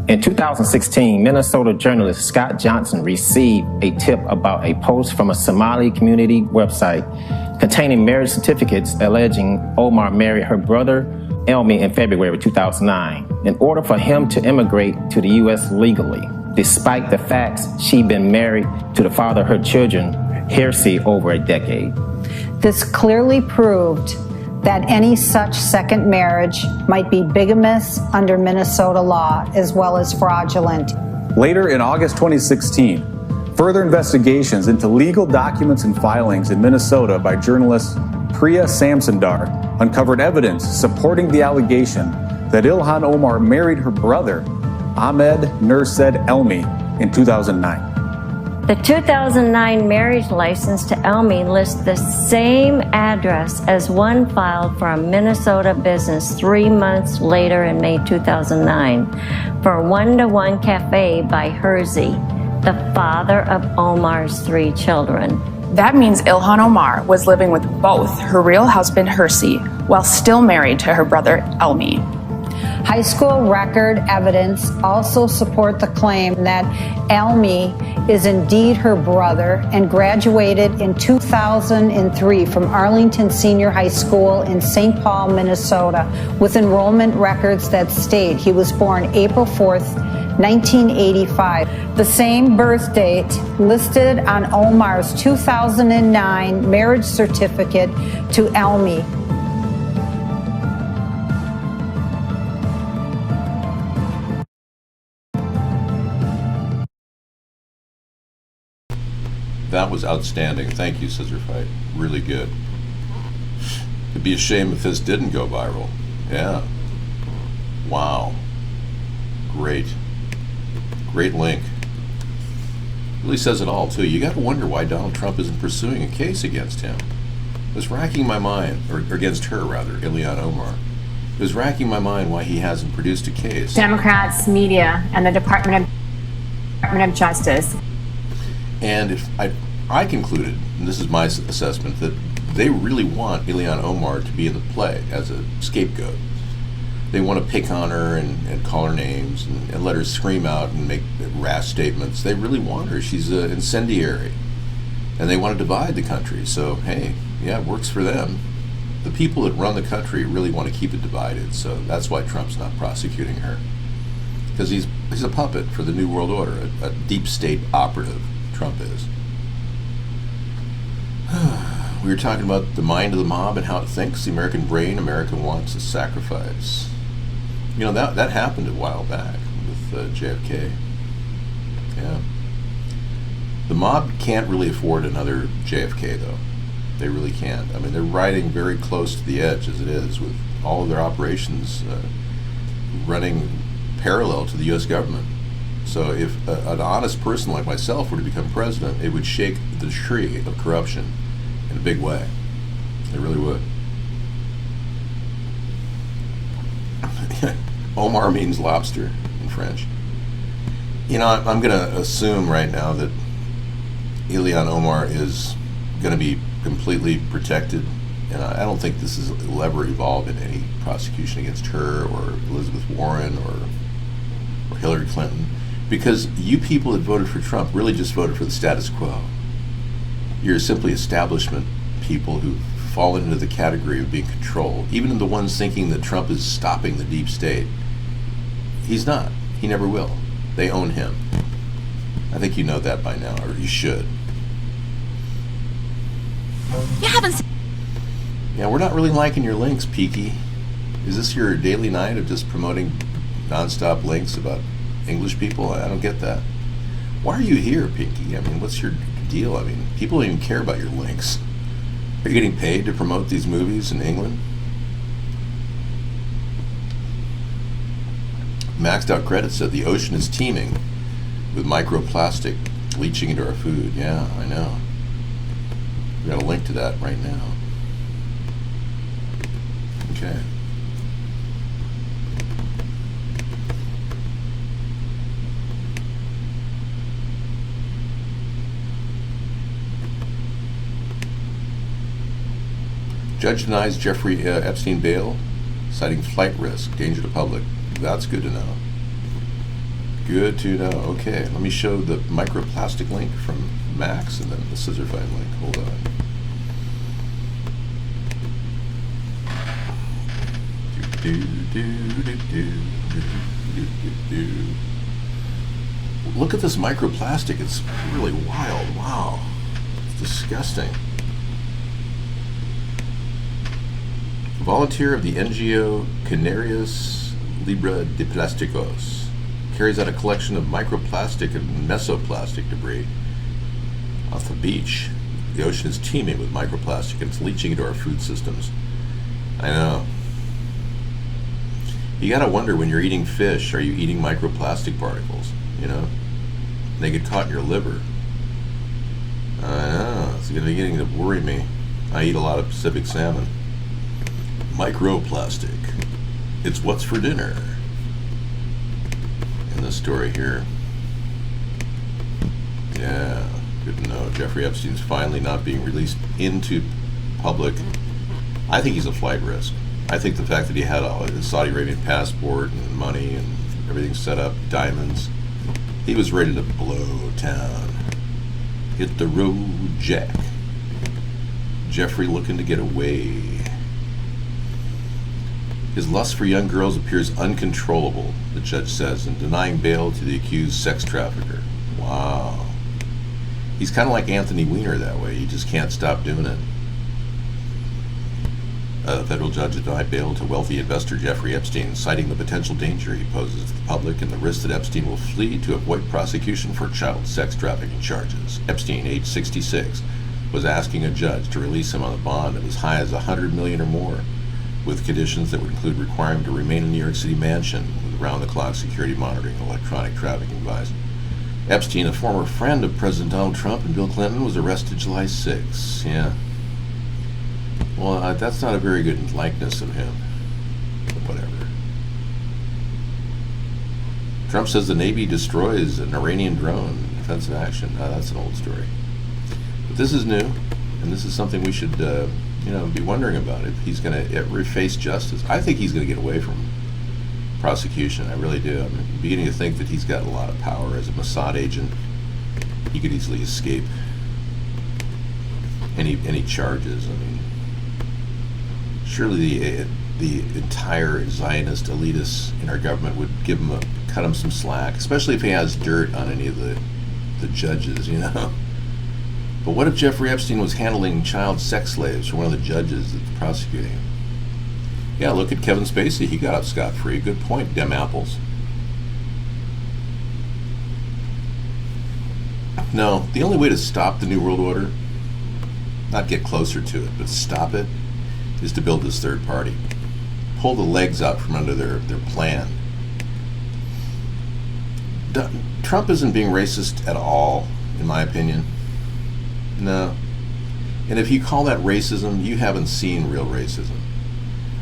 In 2016, Minnesota journalist Scott Johnson received a tip about a post from a Somali community website containing marriage certificates alleging Omar married her brother, Elmi, in February of 2009 in order for him to immigrate to the U.S. legally, despite the facts she'd been married to the father of her children, Hirsi, over a decade. This clearly proved that any such second marriage might be bigamous under Minnesota law as well as fraudulent. Later in August 2016, further investigations into legal documents and filings in Minnesota by journalist Priya Samsundar uncovered evidence supporting the allegation that Ilhan Omar married her brother, Ahmed Nurced Elmi, in 2009. The 2009 marriage license to Elmi lists the same address as one filed for a Minnesota business 3 months later in May 2009 for One-to-One Cafe by Hersey, the father of Omar's 3 children. That means Ilhan Omar was living with both her real husband Hersey while still married to her brother Elmi. High school record evidence also support the claim that Elmi is indeed her brother and graduated in 2003 from Arlington Senior High School in St. Paul, Minnesota, with enrollment records that state he was born April 4th, 1985. The same birth date listed on Omar's 2009 marriage certificate to Elmi. That was outstanding. Thank you, Scissor Fight. Really good. It'd be a shame if this didn't go viral. Yeah. Wow. Great. Great link. Really says it all, too. You got to wonder why Donald Trump isn't pursuing a case against him. It was racking my mind, or against her, rather, Ilhan Omar. It was racking my mind why he hasn't produced a case. Democrats, media, and the Department of Justice. And if I concluded, and this is my assessment, that they really want Ilhan Omar to be in the play as a scapegoat. They want to pick on her and call her names and let her scream out and make rash statements. They really want her. She's an incendiary. And they want to divide the country. So, hey, yeah, it works for them. The people that run the country really want to keep it divided. So that's why Trump's not prosecuting her. Because he's a puppet for the New World Order, a deep state operative. Trump is. We were talking about the mind of the mob and how it thinks, the American brain. America wants to sacrifice. You know, that happened a while back with JFK. Yeah. The mob can't really afford another JFK, though. They really can't. I mean, they're riding very close to the edge as it is, with all of their operations running parallel to the U.S. government. So if an honest person like myself were to become president, it would shake the tree of corruption in a big way. It really would. Omar means lobster in French. You know, I'm going to assume right now that Ilhan Omar is going to be completely protected, and I don't think will ever evolve in any prosecution against her or Elizabeth Warren or Hillary Clinton. Because you people that voted for Trump really just voted for the status quo. You're simply establishment people who've fallen into the category of being controlled. Even the ones thinking that Trump is stopping the deep state. He's not. He never will. They own him. I think you know that by now, or you should. You haven't. Yeah, we're not really liking your links, Peaky. Is this your daily night of just promoting nonstop links about English people? I don't get that. Why are you here, Pinky? I mean, what's your deal? I mean, people don't even care about your links. Are you getting paid to promote these movies in England? Maxed Out Credit said the ocean is teeming with microplastic leaching into our food. Yeah, I know. We got a link to that right now. Okay. Judge denies Jeffrey Epstein bail, citing flight risk, danger to public. That's good to know. Good to know. Okay, let me show the microplastic link from Max and then the scissor fight link. Hold on. Look at this microplastic. It's really wild. Wow. It's disgusting. Volunteer of the NGO Canarias Libre de Plásticos carries out a collection of microplastic and mesoplastic debris off the beach. The ocean is teeming with microplastic and it's leaching into our food systems. I know. You gotta wonder, when you're eating fish, are you eating microplastic particles? You know, they get caught in your liver. I know, it's beginning to worry me. I eat a lot of Pacific salmon. Microplastic. It's what's for dinner. In the story here. Yeah, good to know. Jeffrey Epstein's finally not being released into public. I think he's a flight risk. I think the fact that he had a Saudi Arabian passport and money and everything set up, diamonds, he was ready to blow town. Hit the road, Jack. Jeffrey looking to get away. His lust for young girls appears uncontrollable, the judge says, in denying bail to the accused sex trafficker. Wow. He's kind of like Anthony Weiner that way. He just can't stop doing it. A federal judge denied bail to wealthy investor Jeffrey Epstein, citing the potential danger he poses to the public and the risk that Epstein will flee to avoid prosecution for child sex trafficking charges. Epstein, age 66, was asking a judge to release him on a bond of as high as $100 million or more, with conditions that would include requiring him to remain in New York City mansion with round-the-clock security monitoring and electronic trafficking device. Epstein, a former friend of President Donald Trump and Bill Clinton, was arrested July 6. Yeah. Well, that's not a very good likeness of him. But whatever. Trump says the Navy destroys an Iranian drone in defensive action. That's an old story. But this is new, and this is something we should, be wondering about. If he's going to ever face justice, I think he's going to get away from prosecution. I really do. I'm beginning to think that he's got a lot of power as a Mossad agent. He could easily escape any charges. I mean, surely the entire Zionist elitists in our government would cut him some slack, especially if he has dirt on any of the judges, you know. But what if Jeffrey Epstein was handling child sex slaves for one of the judges that's prosecuting him? Yeah, look at Kevin Spacey. He got out scot-free. Good point, dem apples. No, the only way to stop the New World Order, not get closer to it, but stop it, is to build this third party. Pull the legs out from under their plan. Trump isn't being racist at all, in my opinion. No. And if you call that racism, you haven't seen real racism.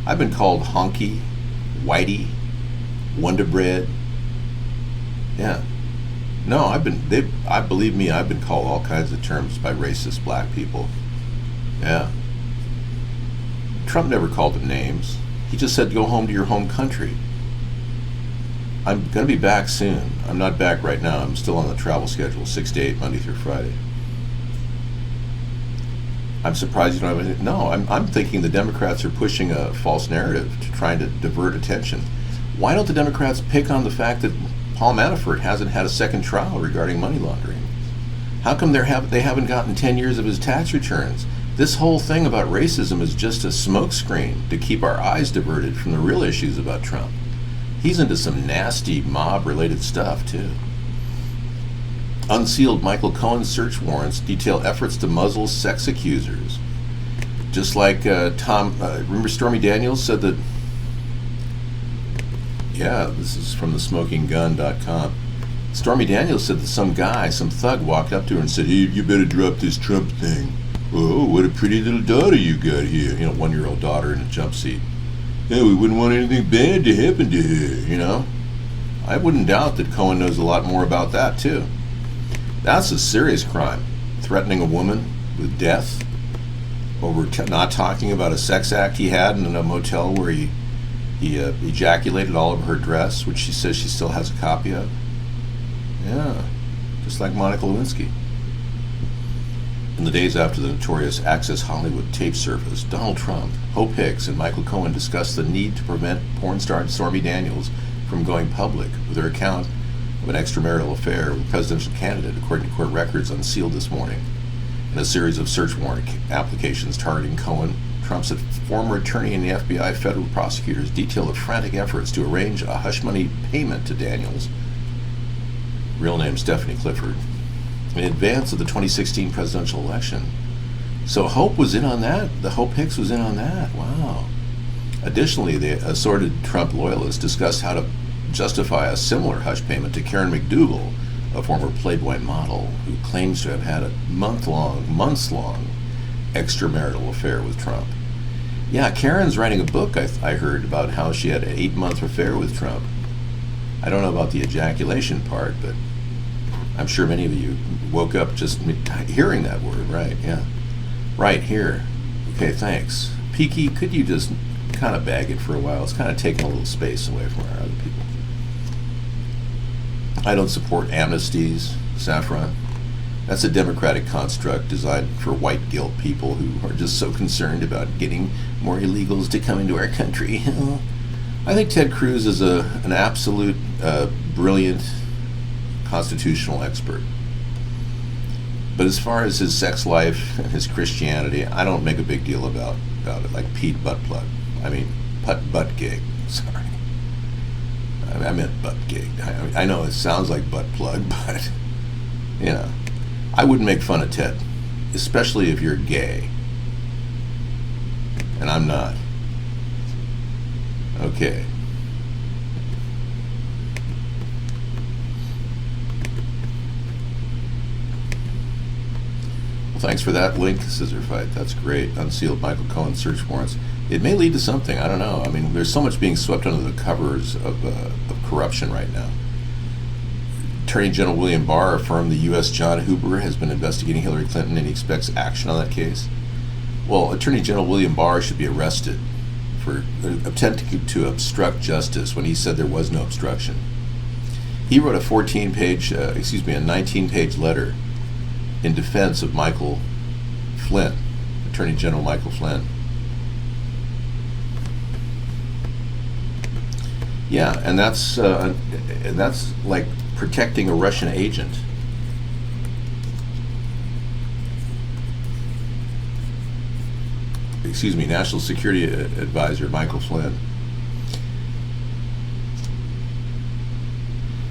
I've been called honky, whitey, Wonder Bread. Yeah. No, believe me, I've been called all kinds of terms by racist black people. Yeah. Trump never called them names. He just said, go home to your home country. I'm going to be back soon. I'm not back right now. I'm still on the travel schedule, 6 to 8, Monday through Friday. I'm surprised you don't have anything. No, I'm thinking the Democrats are pushing a false narrative to trying to divert attention. Why don't the Democrats pick on the fact that Paul Manafort hasn't had a second trial regarding money laundering? How come they haven't gotten 10 years of his tax returns? This whole thing about racism is just a smokescreen to keep our eyes diverted from the real issues about Trump. He's into some nasty mob-related stuff, too. Unsealed Michael Cohen search warrants detail efforts to muzzle sex accusers. Just like remember Stormy Daniels said that, yeah, this is from thesmokinggun.com. Stormy Daniels said that some thug walked up to her and said, hey, you better drop this Trump thing. Oh, what a pretty little daughter you got here. 1-year-old daughter in a jump seat. Yeah, we wouldn't want anything bad to happen to her, I wouldn't doubt that Cohen knows a lot more about that, too. That's a serious crime. Threatening a woman with death over not talking about a sex act he had in a motel where he ejaculated all over her dress, which she says she still has a copy of. Yeah, just like Monica Lewinsky. In the days after the notorious Access Hollywood tape surfaced, Donald Trump, Hope Hicks, and Michael Cohen discussed the need to prevent porn star Stormy Daniels from going public with her account of an extramarital affair with a presidential candidate, according to court records unsealed this morning. In a series of search warrant applications targeting Cohen, Trump's former attorney and the FBI federal prosecutors detailed the frantic efforts to arrange a hush money payment to Daniels, real name Stephanie Clifford, in advance of the 2016 presidential election. So Hope was in on that? The Hope Hicks was in on that? Wow. Additionally, the assorted Trump loyalists discussed how to justify a similar hush payment to Karen McDougal, a former Playboy model who claims to have had a months-long extramarital affair with Trump. Yeah, Karen's writing a book, I heard, about how she had an 8-month affair with Trump. I don't know about the ejaculation part, but I'm sure many of you woke up just hearing that word, right? Yeah. Right, here. Okay, thanks. Peaky, could you just kind of bag it for a while? It's kind of taking a little space away from our other people. I don't support amnesties, Saffron. That's a democratic construct designed for white guilt people who are just so concerned about getting more illegals to come into our country. I think Ted Cruz is an absolute brilliant constitutional expert. But as far as his sex life and his Christianity, I don't make a big deal about it, like Pete Buttplug. I mean, butt gig, sorry. I meant butt gig. I know it sounds like butt plug, but, you know, I wouldn't make fun of Ted, especially if you're gay. And I'm not. Okay. Well, thanks for that link, Scissor Fight. That's great. Unsealed Michael Cohen search warrants. It may lead to something. I don't know. I mean, there's so much being swept under the covers of corruption right now. Attorney General William Barr affirmed the U.S. John Huber has been investigating Hillary Clinton and he expects action on that case. Well, Attorney General William Barr should be arrested for attempting to obstruct justice when he said there was no obstruction. He wrote a 19-page letter in defense of Michael Flynn, Attorney General Michael Flynn. Yeah, and that's like protecting a Russian agent. Excuse me, National Security Advisor Michael Flynn.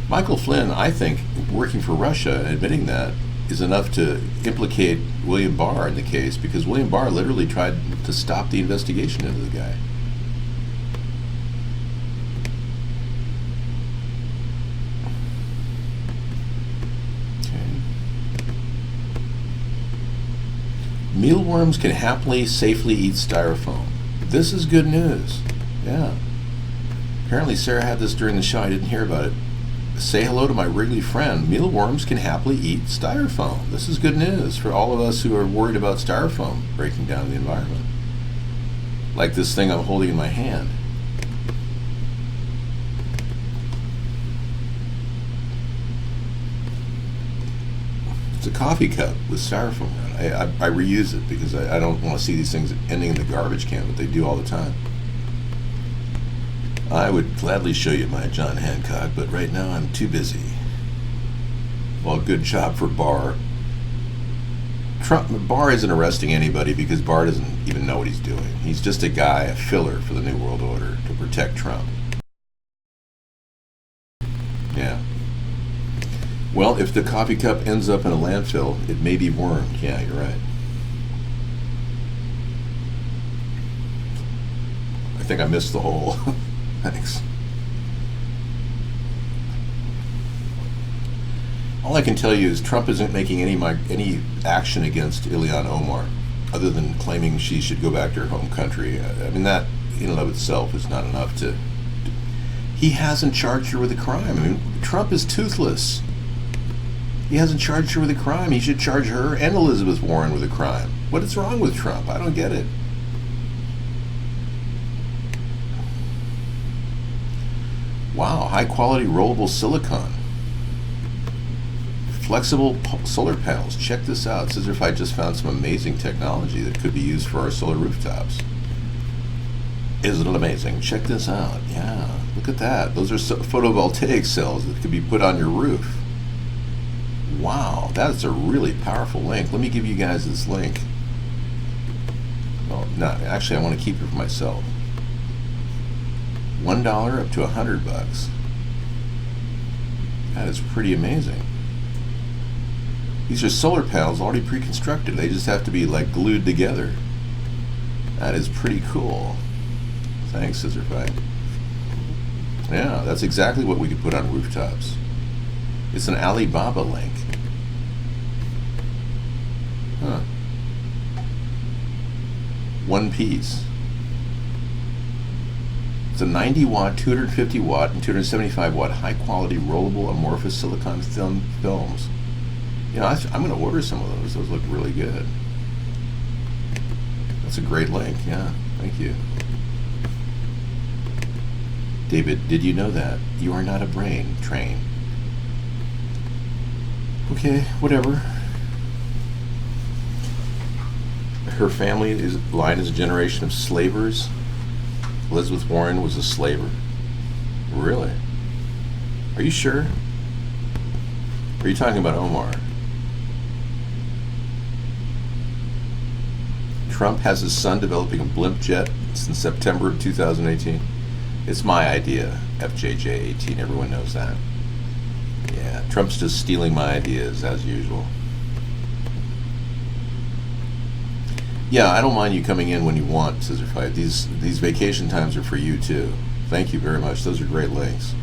Michael Flynn, I think, working for Russia and admitting that is enough to implicate William Barr in the case, because William Barr literally tried to stop the investigation into the guy. Mealworms can happily, safely eat styrofoam. This is good news. Yeah. Apparently Sarah had this during the show. I didn't hear about it. Say hello to my Wrigley friend. Mealworms can happily eat styrofoam. This is good news for all of us who are worried about styrofoam breaking down the environment. Like this thing I'm holding in my hand. It's a coffee cup with styrofoam on it. I reuse it because I don't want to see these things ending in the garbage can, but they do all the time. I would gladly show you my John Hancock, but right now I'm too busy. Well, good job for Barr. Barr isn't arresting anybody because Barr doesn't even know what he's doing. He's just a guy, a filler for the New World Order to protect Trump. Yeah. Well, if the coffee cup ends up in a landfill, it may be wormed. Yeah, you're right. I think I missed the whole. Thanks. All I can tell you is Trump isn't making any action against Ilhan Omar, other than claiming she should go back to her home country. I mean, that in and of itself is not enough to. He hasn't charged her with a crime. I mean, Trump is toothless. He hasn't charged her with a crime. He should charge her and Elizabeth Warren with a crime. What is wrong with Trump? I don't get it. Wow, high quality rollable silicone. Flexible solar panels. Check this out. Scissor Fight just found some amazing technology that could be used for our solar rooftops. Isn't it amazing? Check this out. Yeah, look at that. Those are photovoltaic cells that could be put on your roof. Wow, that's a really powerful link. Let me give you guys this link. Well, no, actually I want to keep it for myself. $1 up to $100. That is pretty amazing. These are solar panels already pre-constructed. They just have to be like glued together. That is pretty cool. Thanks, Scissorfied. Yeah, that's exactly what we could put on rooftops. It's an Alibaba link. Huh. One piece. It's a 90 watt, 250 watt, and 275 watt high quality rollable amorphous silicon films. You know, I'm going to order some of those. Those look really good. That's a great link. Yeah, thank you. David, did you know that? You are not a brain train. Okay, whatever. Her family line is a generation of slavers. Elizabeth Warren was a slaver. Really? Are you sure? Are you talking about Omar? Trump has his son developing a blimp jet since September of 2018. It's my idea, FJJ18. Everyone knows that. Yeah, Trump's just stealing my ideas as usual. Yeah, I don't mind you coming in when you want, Scissorfight. These vacation times are for you too. Thank you very much. Those are great links.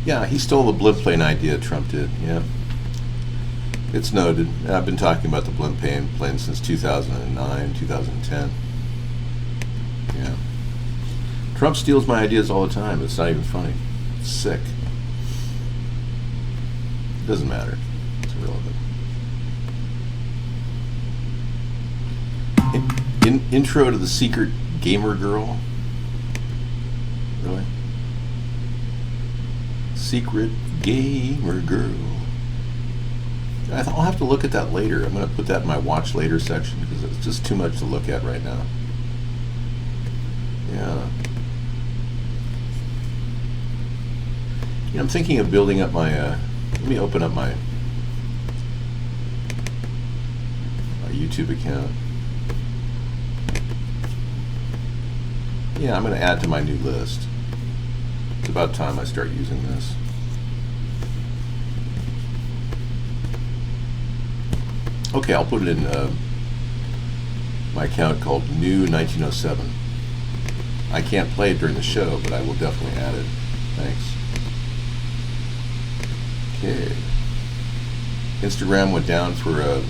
Yeah, he stole the blimp plane idea, Trump did. Yeah. It's noted. I've been talking about the blimp plane since 2009, 2010. Yeah. Trump steals my ideas all the time. It's not even funny. It's sick. It doesn't matter. It's irrelevant. Intro to the secret gamer girl. Really? Secret gamer girl. I'll have to look at that later. I'm going to put that in my watch later section because it's just too much to look at right now. Yeah. You know, I'm thinking of building up my, let me open up my YouTube account. Yeah, I'm going to add to my new list. It's about time I start using this. Okay, I'll put it in my account called New 1907. I can't play it during the show, but I will definitely add it. Thanks. Okay. Instagram went down for a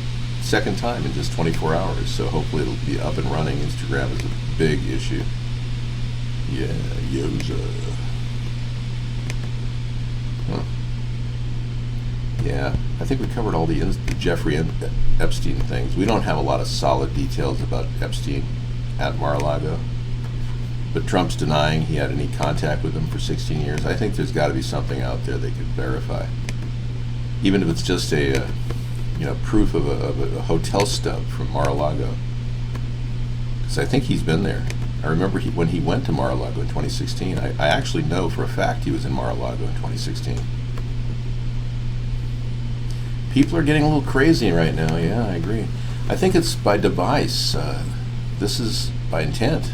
second time in just 24 hours, so hopefully it'll be up and running. Instagram is a big issue. Yeah, Yoza. Huh. Yeah, I think we covered all the Jeffrey Epstein things. We don't have a lot of solid details about Epstein at Mar-a-Lago, but Trump's denying he had any contact with him for 16 years. I think there's got to be something out there they could verify, even if it's just a proof of a hotel stub from Mar-a-Lago. Because I think he's been there. I remember when he went to Mar-a-Lago in 2016. I actually know for a fact he was in Mar-a-Lago in 2016. People are getting a little crazy right now. Yeah, I agree. I think it's by device. This is by intent.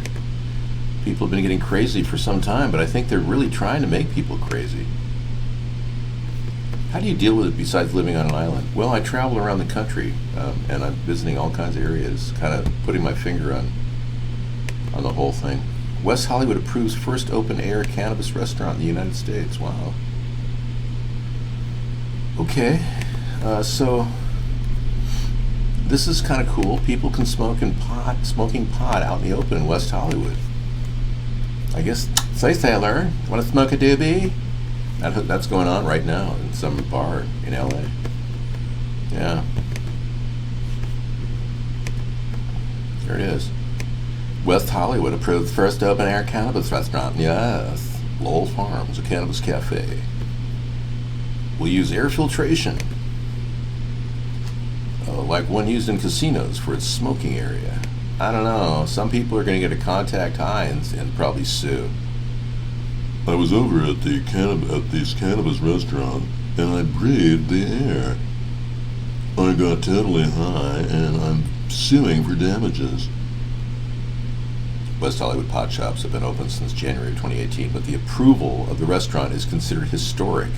People have been getting crazy for some time, but I think they're really trying to make people crazy. How do you deal with it besides living on an island? Well, I travel around the country, and I'm visiting all kinds of areas, kind of putting my finger on the whole thing. West Hollywood approves first open-air cannabis restaurant in the United States. Wow. Okay. So this is kind of cool. People can smoking pot out in the open in West Hollywood. I guess, say Sailor, want to smoke a doobie? That's going on right now in some bar in LA. Yeah. There it is. West Hollywood approved first open-air cannabis restaurant. Yes. Lowell Farms, a cannabis cafe. We'll use air filtration, like one used in casinos for its smoking area. I don't know. Some people are going to get a contact high and probably sue. I was over at this cannabis restaurant and I breathed the air. I got totally high and I'm suing for damages. West Hollywood pot shops have been open since January of 2018, but the approval of the restaurant is considered historic.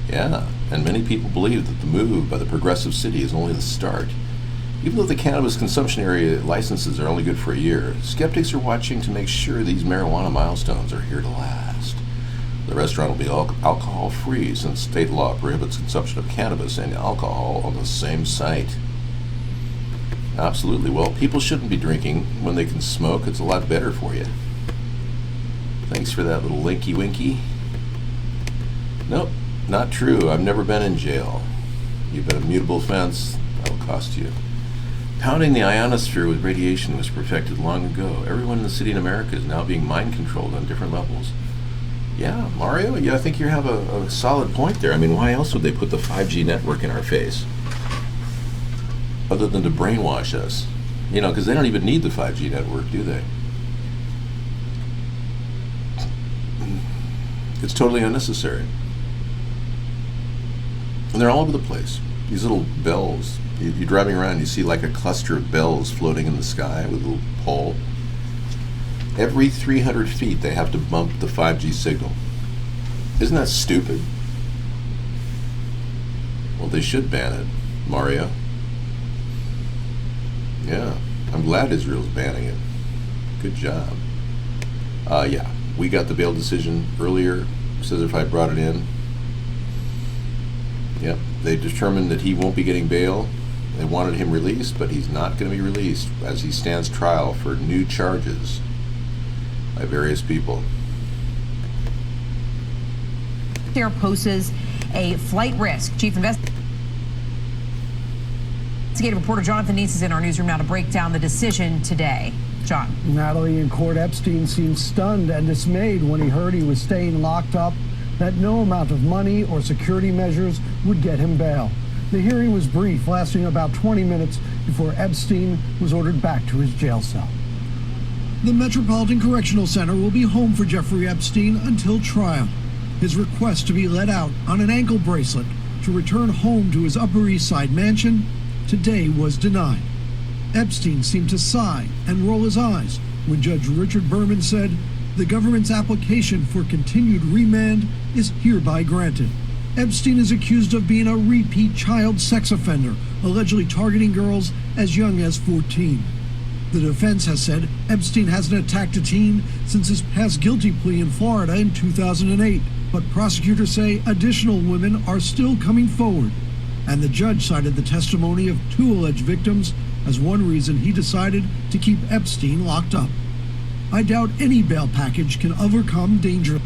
Yeah, and many people believe that the move by the progressive city is only the start. Even though the cannabis consumption area licenses are only good for a year, skeptics are watching to make sure these marijuana milestones are here to last. The restaurant will be alcohol-free since state law prohibits consumption of cannabis and alcohol on the same site. Absolutely. Well, people shouldn't be drinking when they can smoke. It's a lot better for you. Thanks for that little linky-winky. Nope, not true. I've never been in jail. You've been a mutable offense. That'll cost you. Pounding the ionosphere with radiation was perfected long ago. Everyone in the city in America is now being mind-controlled on different levels. Yeah, Mario, yeah, I think you have a solid point there. I mean, why else would they put the 5G network in our face? Other than to brainwash us. You know, because they don't even need the 5G network, do they? It's totally unnecessary. And they're all over the place. These little bells. You're driving around, you see like a cluster of bells floating in the sky with a little pole. Every 300 feet, they have to bump the 5G signal. Isn't that stupid? Well, they should ban it, Mario. Yeah, I'm glad Israel's banning it. Good job. Yeah, we got the bail decision earlier. Says if I brought it in. Yep, they determined that he won't be getting bail. They wanted him released, but he's not going to be released as he stands trial for new charges by various people. There poses a flight risk. Chief investigative reporter Jonathan Neese is in our newsroom now to break down the decision today. John. Natalie, in court, Epstein seemed stunned and dismayed when he heard he was staying locked up, that no amount of money or security measures would get him bail. The hearing was brief, lasting about 20 minutes before Epstein was ordered back to his jail cell. The Metropolitan Correctional Center will be home for Jeffrey Epstein until trial. His request to be let out on an ankle bracelet to return home to his Upper East Side mansion today was denied. Epstein seemed to sigh and roll his eyes when Judge Richard Berman said the government's application for continued remand is hereby granted. Epstein is accused of being a repeat child sex offender, allegedly targeting girls as young as 14. The defense has said Epstein hasn't attacked a teen since his past guilty plea in Florida in 2008, but prosecutors say additional women are still coming forward. And the judge cited the testimony of 2 alleged victims as one reason he decided to keep Epstein locked up. I doubt any bail package can overcome dangerousness.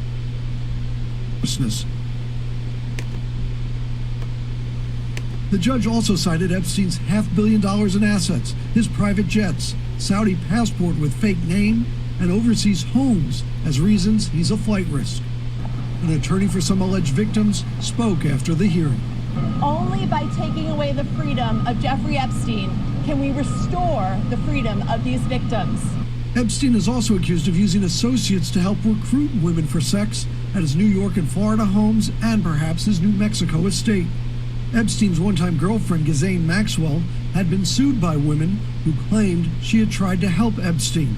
The judge also cited Epstein's $500 million in assets, his private jets, Saudi passport with fake name, and overseas homes as reasons he's a flight risk. An attorney for some alleged victims spoke after the hearing. Only by taking away the freedom of Jeffrey Epstein can we restore the freedom of these victims. Epstein is also accused of using associates to help recruit women for sex at his New York and Florida homes and perhaps his New Mexico estate. Epstein's one-time girlfriend, Ghislaine Maxwell, had been sued by women who claimed she had tried to help Epstein.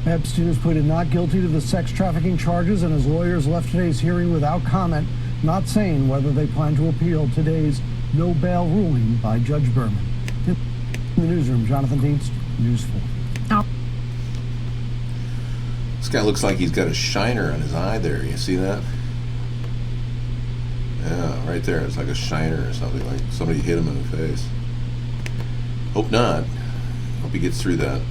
Epstein is pleaded not guilty to the sex trafficking charges, and his lawyers left today's hearing without comment, not saying whether they plan to appeal today's no bail ruling by Judge Berman. In the newsroom, Jonathan Dienst, News 4. This guy looks like he's got a shiner on his eye there. You see that? Yeah, right there. It's like a shiner or something, like somebody hit him in the face. Hope not. Hope he gets through that.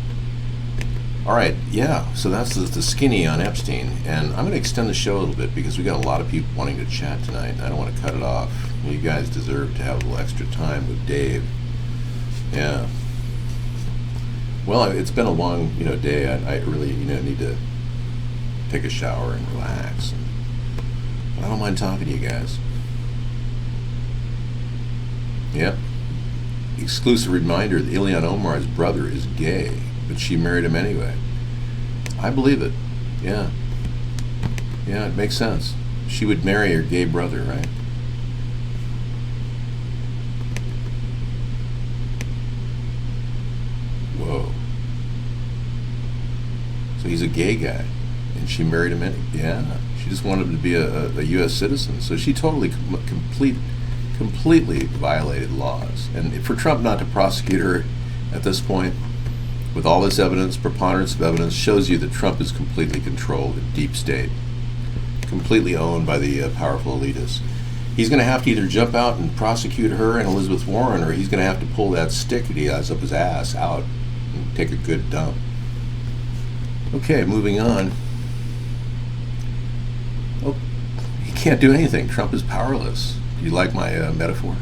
All right, yeah, so that's the skinny on Epstein. And I'm going to extend the show a little bit because we got a lot of people wanting to chat tonight. And I don't want to cut it off. You guys deserve to have a little extra time with Dave. Yeah. Well, it's been a long, day. I really, need to take a shower and relax. But I don't mind talking to you guys. Yep. Exclusive reminder that Ilhan Omar's brother is gay, but she married him anyway. I believe it. Yeah. Yeah, it makes sense. She would marry her gay brother, right? Whoa. So he's a gay guy, and she married him. Yeah, she just wanted him to be a U.S. citizen. So she totally, Completely violated laws. And for Trump not to prosecute her at this point, with all this evidence, preponderance of evidence, shows you that Trump is completely controlled in deep state, completely owned by the powerful elitists. He's going to have to either jump out and prosecute her and Elizabeth Warren, or he's going to have to pull that stick that he has up his ass out and take a good dump. Okay, moving on. Oh, he can't do anything. Trump is powerless. Do you like my metaphor?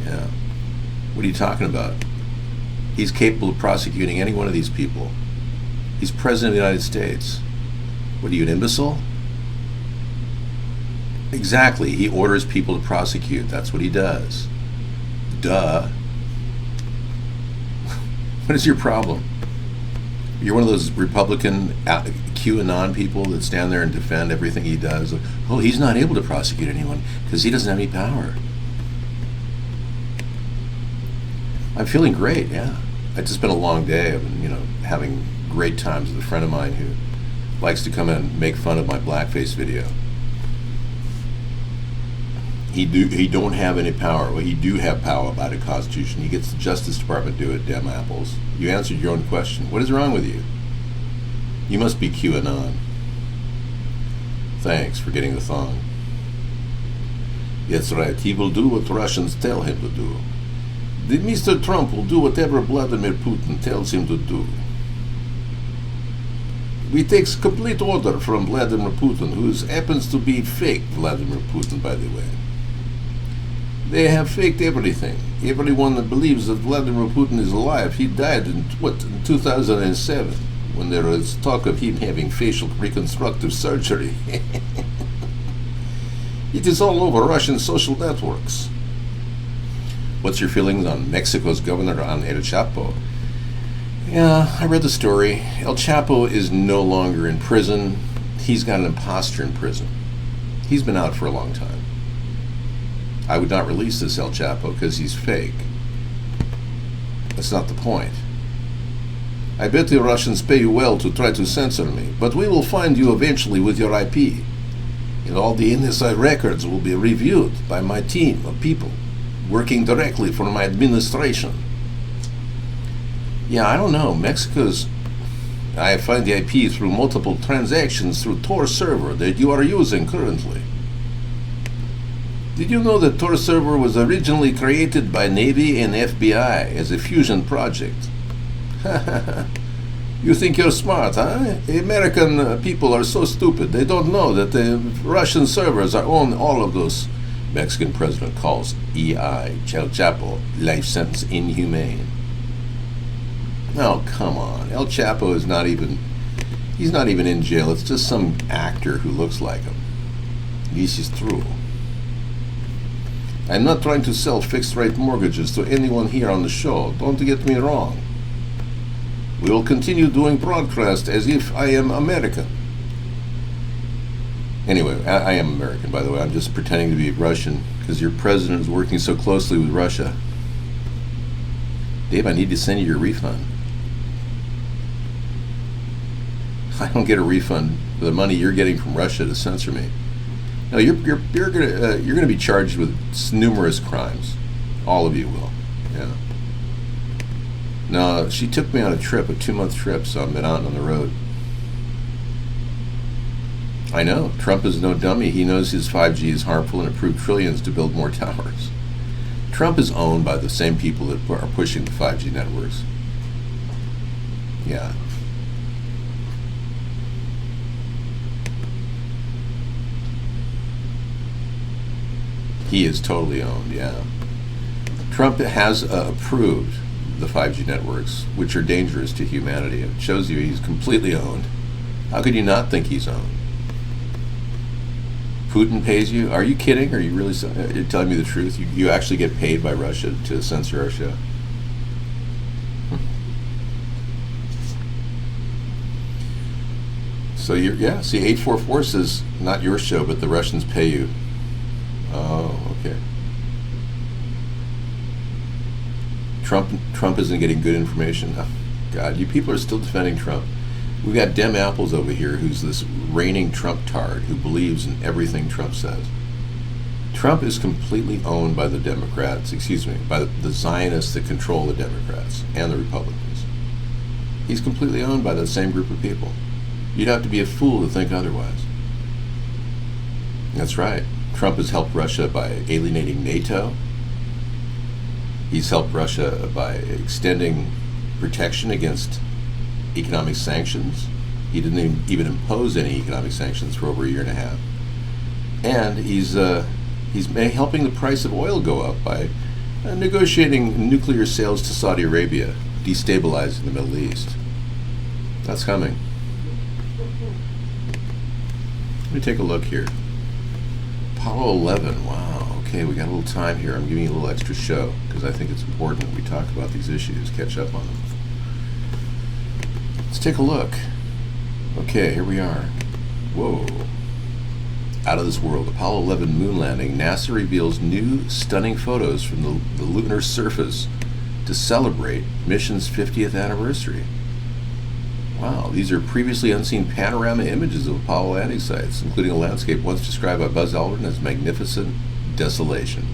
Yeah. What are you talking about? He's capable of prosecuting any one of these people. He's president of the United States. What are you, an imbecile? Exactly. He orders people to prosecute. That's what he does. Duh. What is your problem? You're one of those Republican QAnon people that stand there and defend everything he does. Oh, he's not able to prosecute anyone because he doesn't have any power. I'm feeling great, yeah. It's just been a long day. I've been, having great times with a friend of mine who likes to come in and make fun of my blackface video. He don't have any power. Well, he do have power by the Constitution. He gets the Justice Department to do it, damn apples. You answered your own question. What is wrong with you? You must be QAnon. Thanks for getting the thong. That's right. He will do what Russians tell him to do. Mr. Trump will do whatever Vladimir Putin tells him to do. We take complete order from Vladimir Putin, who happens to be fake Vladimir Putin, by the way. They have faked everything. Everyone that believes that Vladimir Putin is alive, he died in 2007, when there was talk of him having facial reconstructive surgery. It is all over Russian social networks. What's your feelings on Mexico's governor on El Chapo? Yeah, I read the story. El Chapo is no longer in prison. He's got an imposter in prison. He's been out for a long time. I would not release this El Chapo because he's fake. That's not the point. I bet the Russians pay you well to try to censor me, but we will find you eventually with your IP. And all the NSA records will be reviewed by my team of people working directly for my administration. Yeah, I don't know. I find the IP through multiple transactions through Tor server that you are using currently. Did you know that Tor server was originally created by Navy and FBI as a fusion project? You think you're smart, huh? American people are so stupid. They don't know that the Russian servers are on all of those. Mexican president calls El Chapo life sentence inhumane. Oh, come on. El Chapo is he's not even in jail. It's just some actor who looks like him. This is true. I'm not trying to sell fixed-rate mortgages to anyone here on the show. Don't get me wrong. We will continue doing broadcast as if I am American. Anyway, I am American, by the way. I'm just pretending to be Russian because your president is working so closely with Russia. Dave, I need to send you your refund. I don't get a refund for the money you're getting from Russia to censor me. No, you're gonna be charged with numerous crimes. All of you will. Yeah. No, she took me on a 2-month trip, so I've been out on the road. I know. Trump is no dummy. He knows his 5G is harmful and approved trillions to build more towers. Trump is owned by the same people that are pushing the 5G networks. Yeah. He is totally owned, yeah. Trump has approved the 5G networks, which are dangerous to humanity. It shows you he's completely owned. How could you not think he's owned? Putin pays you? Are you kidding? Are you really you're telling me the truth? You actually get paid by Russia to censor our show? So see, 844 says not your show, but the Russians pay you. Oh, okay. Trump isn't getting good information. Oh, God, you people are still defending Trump. We've got Dem Apples over here who's this reigning Trump tard who believes in everything Trump says. Trump is completely owned by the Democrats, by the Zionists that control the Democrats and the Republicans. He's completely owned by the same group of people. You'd have to be a fool to think otherwise. That's right. Trump has helped Russia by alienating NATO. He's helped Russia by extending protection against economic sanctions. He didn't even impose any economic sanctions for over a year and a half. And he's helping the price of oil go up by negotiating nuclear sales to Saudi Arabia, destabilizing the Middle East. That's coming. Let me take a look here. Apollo 11, wow. Okay, we got a little time here. I'm giving you a little extra show because I think it's important that we talk about these issues, catch up on them. Let's take a look. Okay, here we are. Whoa. Out of this world. Apollo 11 moon landing. NASA reveals new stunning photos from the lunar surface to celebrate mission's 50th anniversary. Wow, these are previously unseen panorama images of Apollo landing sites, including a landscape once described by Buzz Aldrin as magnificent desolation.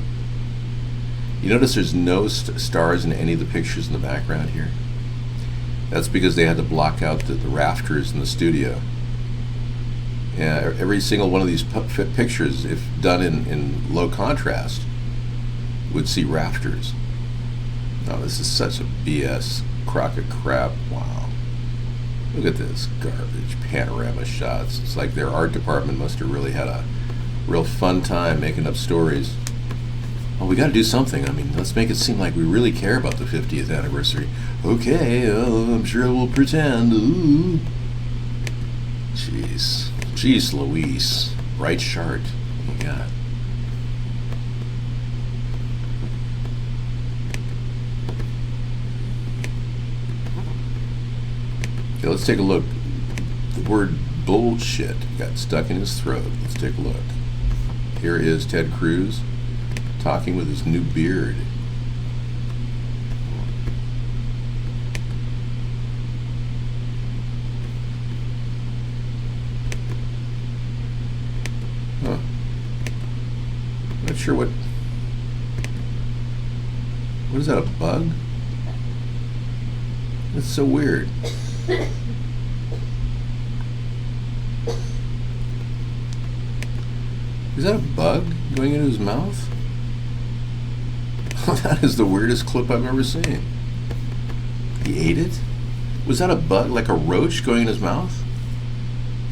You notice there's no stars in any of the pictures in the background here? That's because they had to block out the rafters in the studio. Yeah, every single one of these pictures, if done in low contrast, would see rafters. Oh, this is such a BS crock of crap. Wow. Look at this garbage panorama shots. It's like their art department must have really had a real fun time making up stories. Well, we got to do something. I mean, let's make it seem like we really care about the 50th anniversary. Okay, I'm sure we'll pretend. Ooh. Jeez Louise. Right chart. What you got? Okay, let's take a look. The word bullshit got stuck in his throat. Let's take a look. Here is Ted Cruz talking with his new beard. Huh. Not sure what is that, a bug? That's so weird. Is that a bug going into his mouth? That is the weirdest clip I've ever seen. He ate it? Was that a bug, like a roach going in his mouth?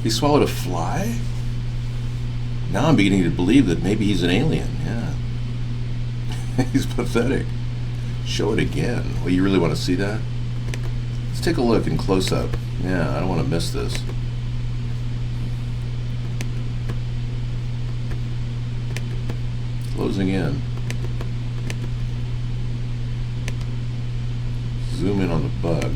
He swallowed a fly? Now I'm beginning to believe that maybe he's an alien, yeah. He's pathetic. Show it again. Well, you really want to see that? Let's take a look in close-up. Yeah, I don't want to miss this. Closing in. Zoom in on the bug.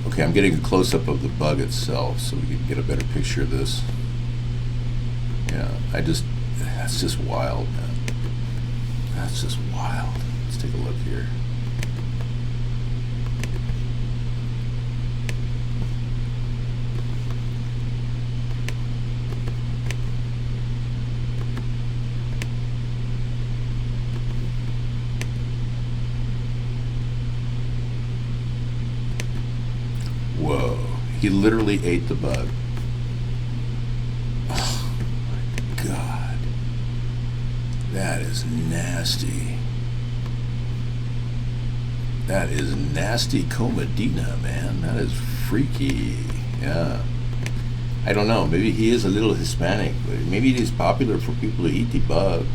Okay, I'm getting a close-up of the bug itself so we can get a better picture of this. Yeah, that's just wild, man. That's just wild. Let's take a look here. Whoa, he literally ate the bug. Oh my God. That is nasty. That is nasty comedina, man. That is freaky. Yeah. I don't know, maybe he is a little Hispanic, but maybe it is popular for people to eat the bug.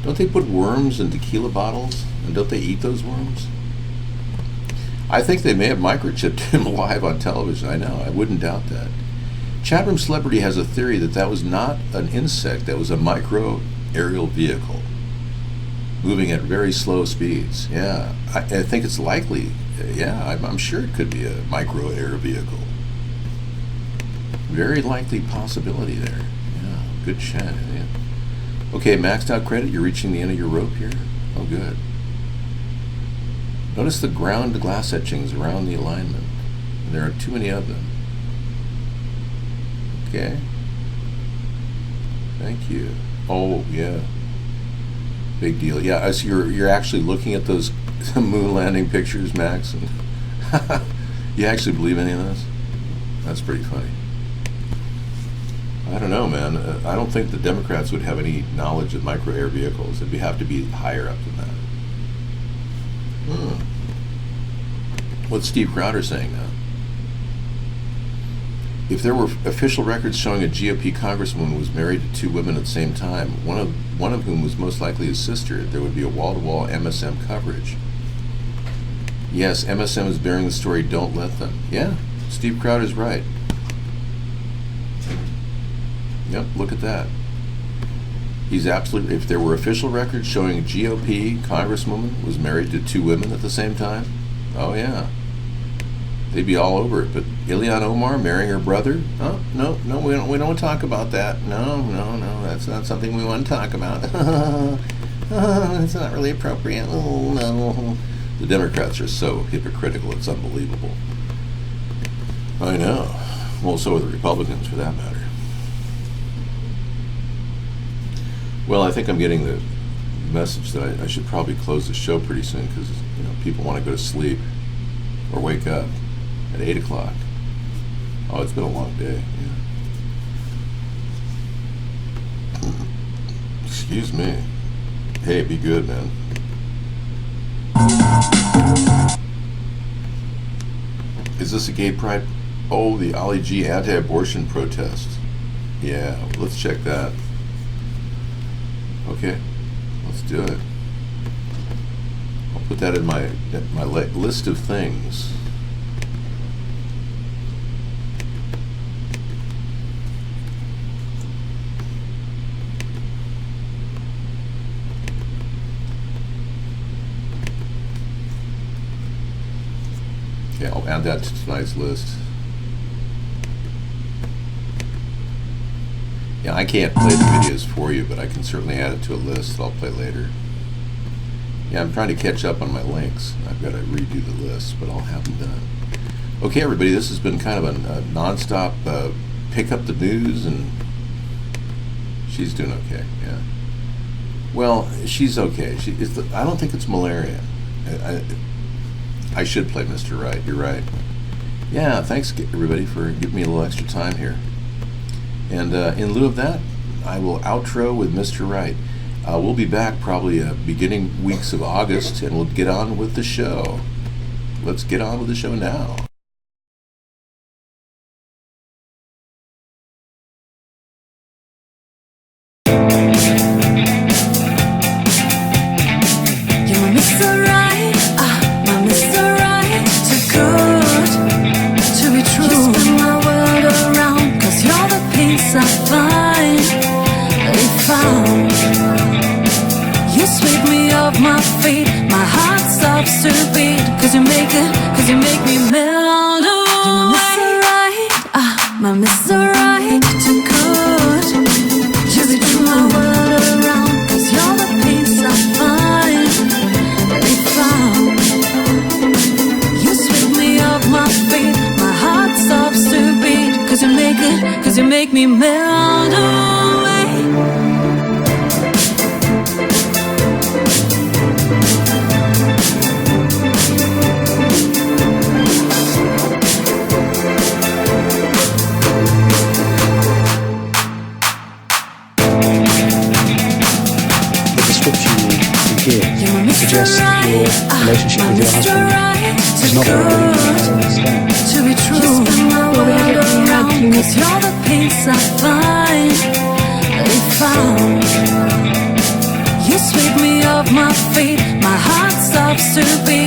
Don't they put worms in tequila bottles? And don't they eat those worms? I think they may have microchipped him live on television. I know. I wouldn't doubt that. Chatroom Celebrity has a theory that was not an insect. That was a micro aerial vehicle moving at very slow speeds. Yeah, I think it's likely. Yeah, I'm sure it could be a micro air vehicle. Very likely possibility there. Yeah, good chat. Yeah. Okay, maxed out credit. You're reaching the end of your rope here. Oh, good. Notice the ground glass etchings around the alignment. There are too many of them. Okay. Thank you. Oh, yeah. Big deal. Yeah, as you're actually looking at those moon landing pictures, Max, and you actually believe any of this? That's pretty funny. I don't know, man. I don't think the Democrats would have any knowledge of micro air vehicles. It'd have to be higher up than that. What's Steve Crowder saying now? If there were official records showing a GOP congresswoman was married to two women at the same time, one of whom was most likely his sister, there would be a wall-to-wall MSM coverage. Yes, MSM is bearing the story. Don't let them. Yeah, Steve Crowder's right. Yep, look at that. He's absolutely. If there were official records showing a GOP congresswoman was married to two women at the same time, oh yeah, they'd be all over it. But Ilhan Omar marrying her brother? Oh, no, we don't want to talk about that. No, that's not something we want to talk about. It's not really appropriate. Oh, no. The Democrats are so hypocritical, it's unbelievable. I know. Well, so are the Republicans, for that matter. Well, I think I'm getting the message that I should probably close the show pretty soon because people want to go to sleep or wake up at 8 o'clock. Oh, it's been a long day. Yeah. Excuse me. Hey, be good, man. Is this a gay pride? Oh, the Ali G anti-abortion protest. Yeah, let's check that. Okay, let's do it. I'll put that in my list of things. Okay, I'll add that to tonight's list. Yeah, I can't play the videos for you, but I can certainly add it to a list that I'll play later. Yeah, I'm trying to catch up on my links. I've got to redo the list, but I'll have them done. Okay, everybody, this has been kind of a non-stop pick up the news, and she's doing okay, yeah. Well, she's okay. I don't think it's malaria. I should play Mr. Right, you're right. Yeah, thanks, everybody, for giving me a little extra time here. And in lieu of that, I will outro with Mr. Right. We'll be back probably beginning weeks of August, and we'll get on with the show. Let's get on with the show now. Cause you make me melt. Oh, Mr. Right, my Mr. Right, too good. Just turn my world around, cause you're the peace I find. They found you sweep me off my feet, my heart stops to beat. Cause you make me melt away. Suggests that your relationship with your husband is not very good. To be true, cause you're the peace I find. They found you sweep me off my feet, my heart stops to beat.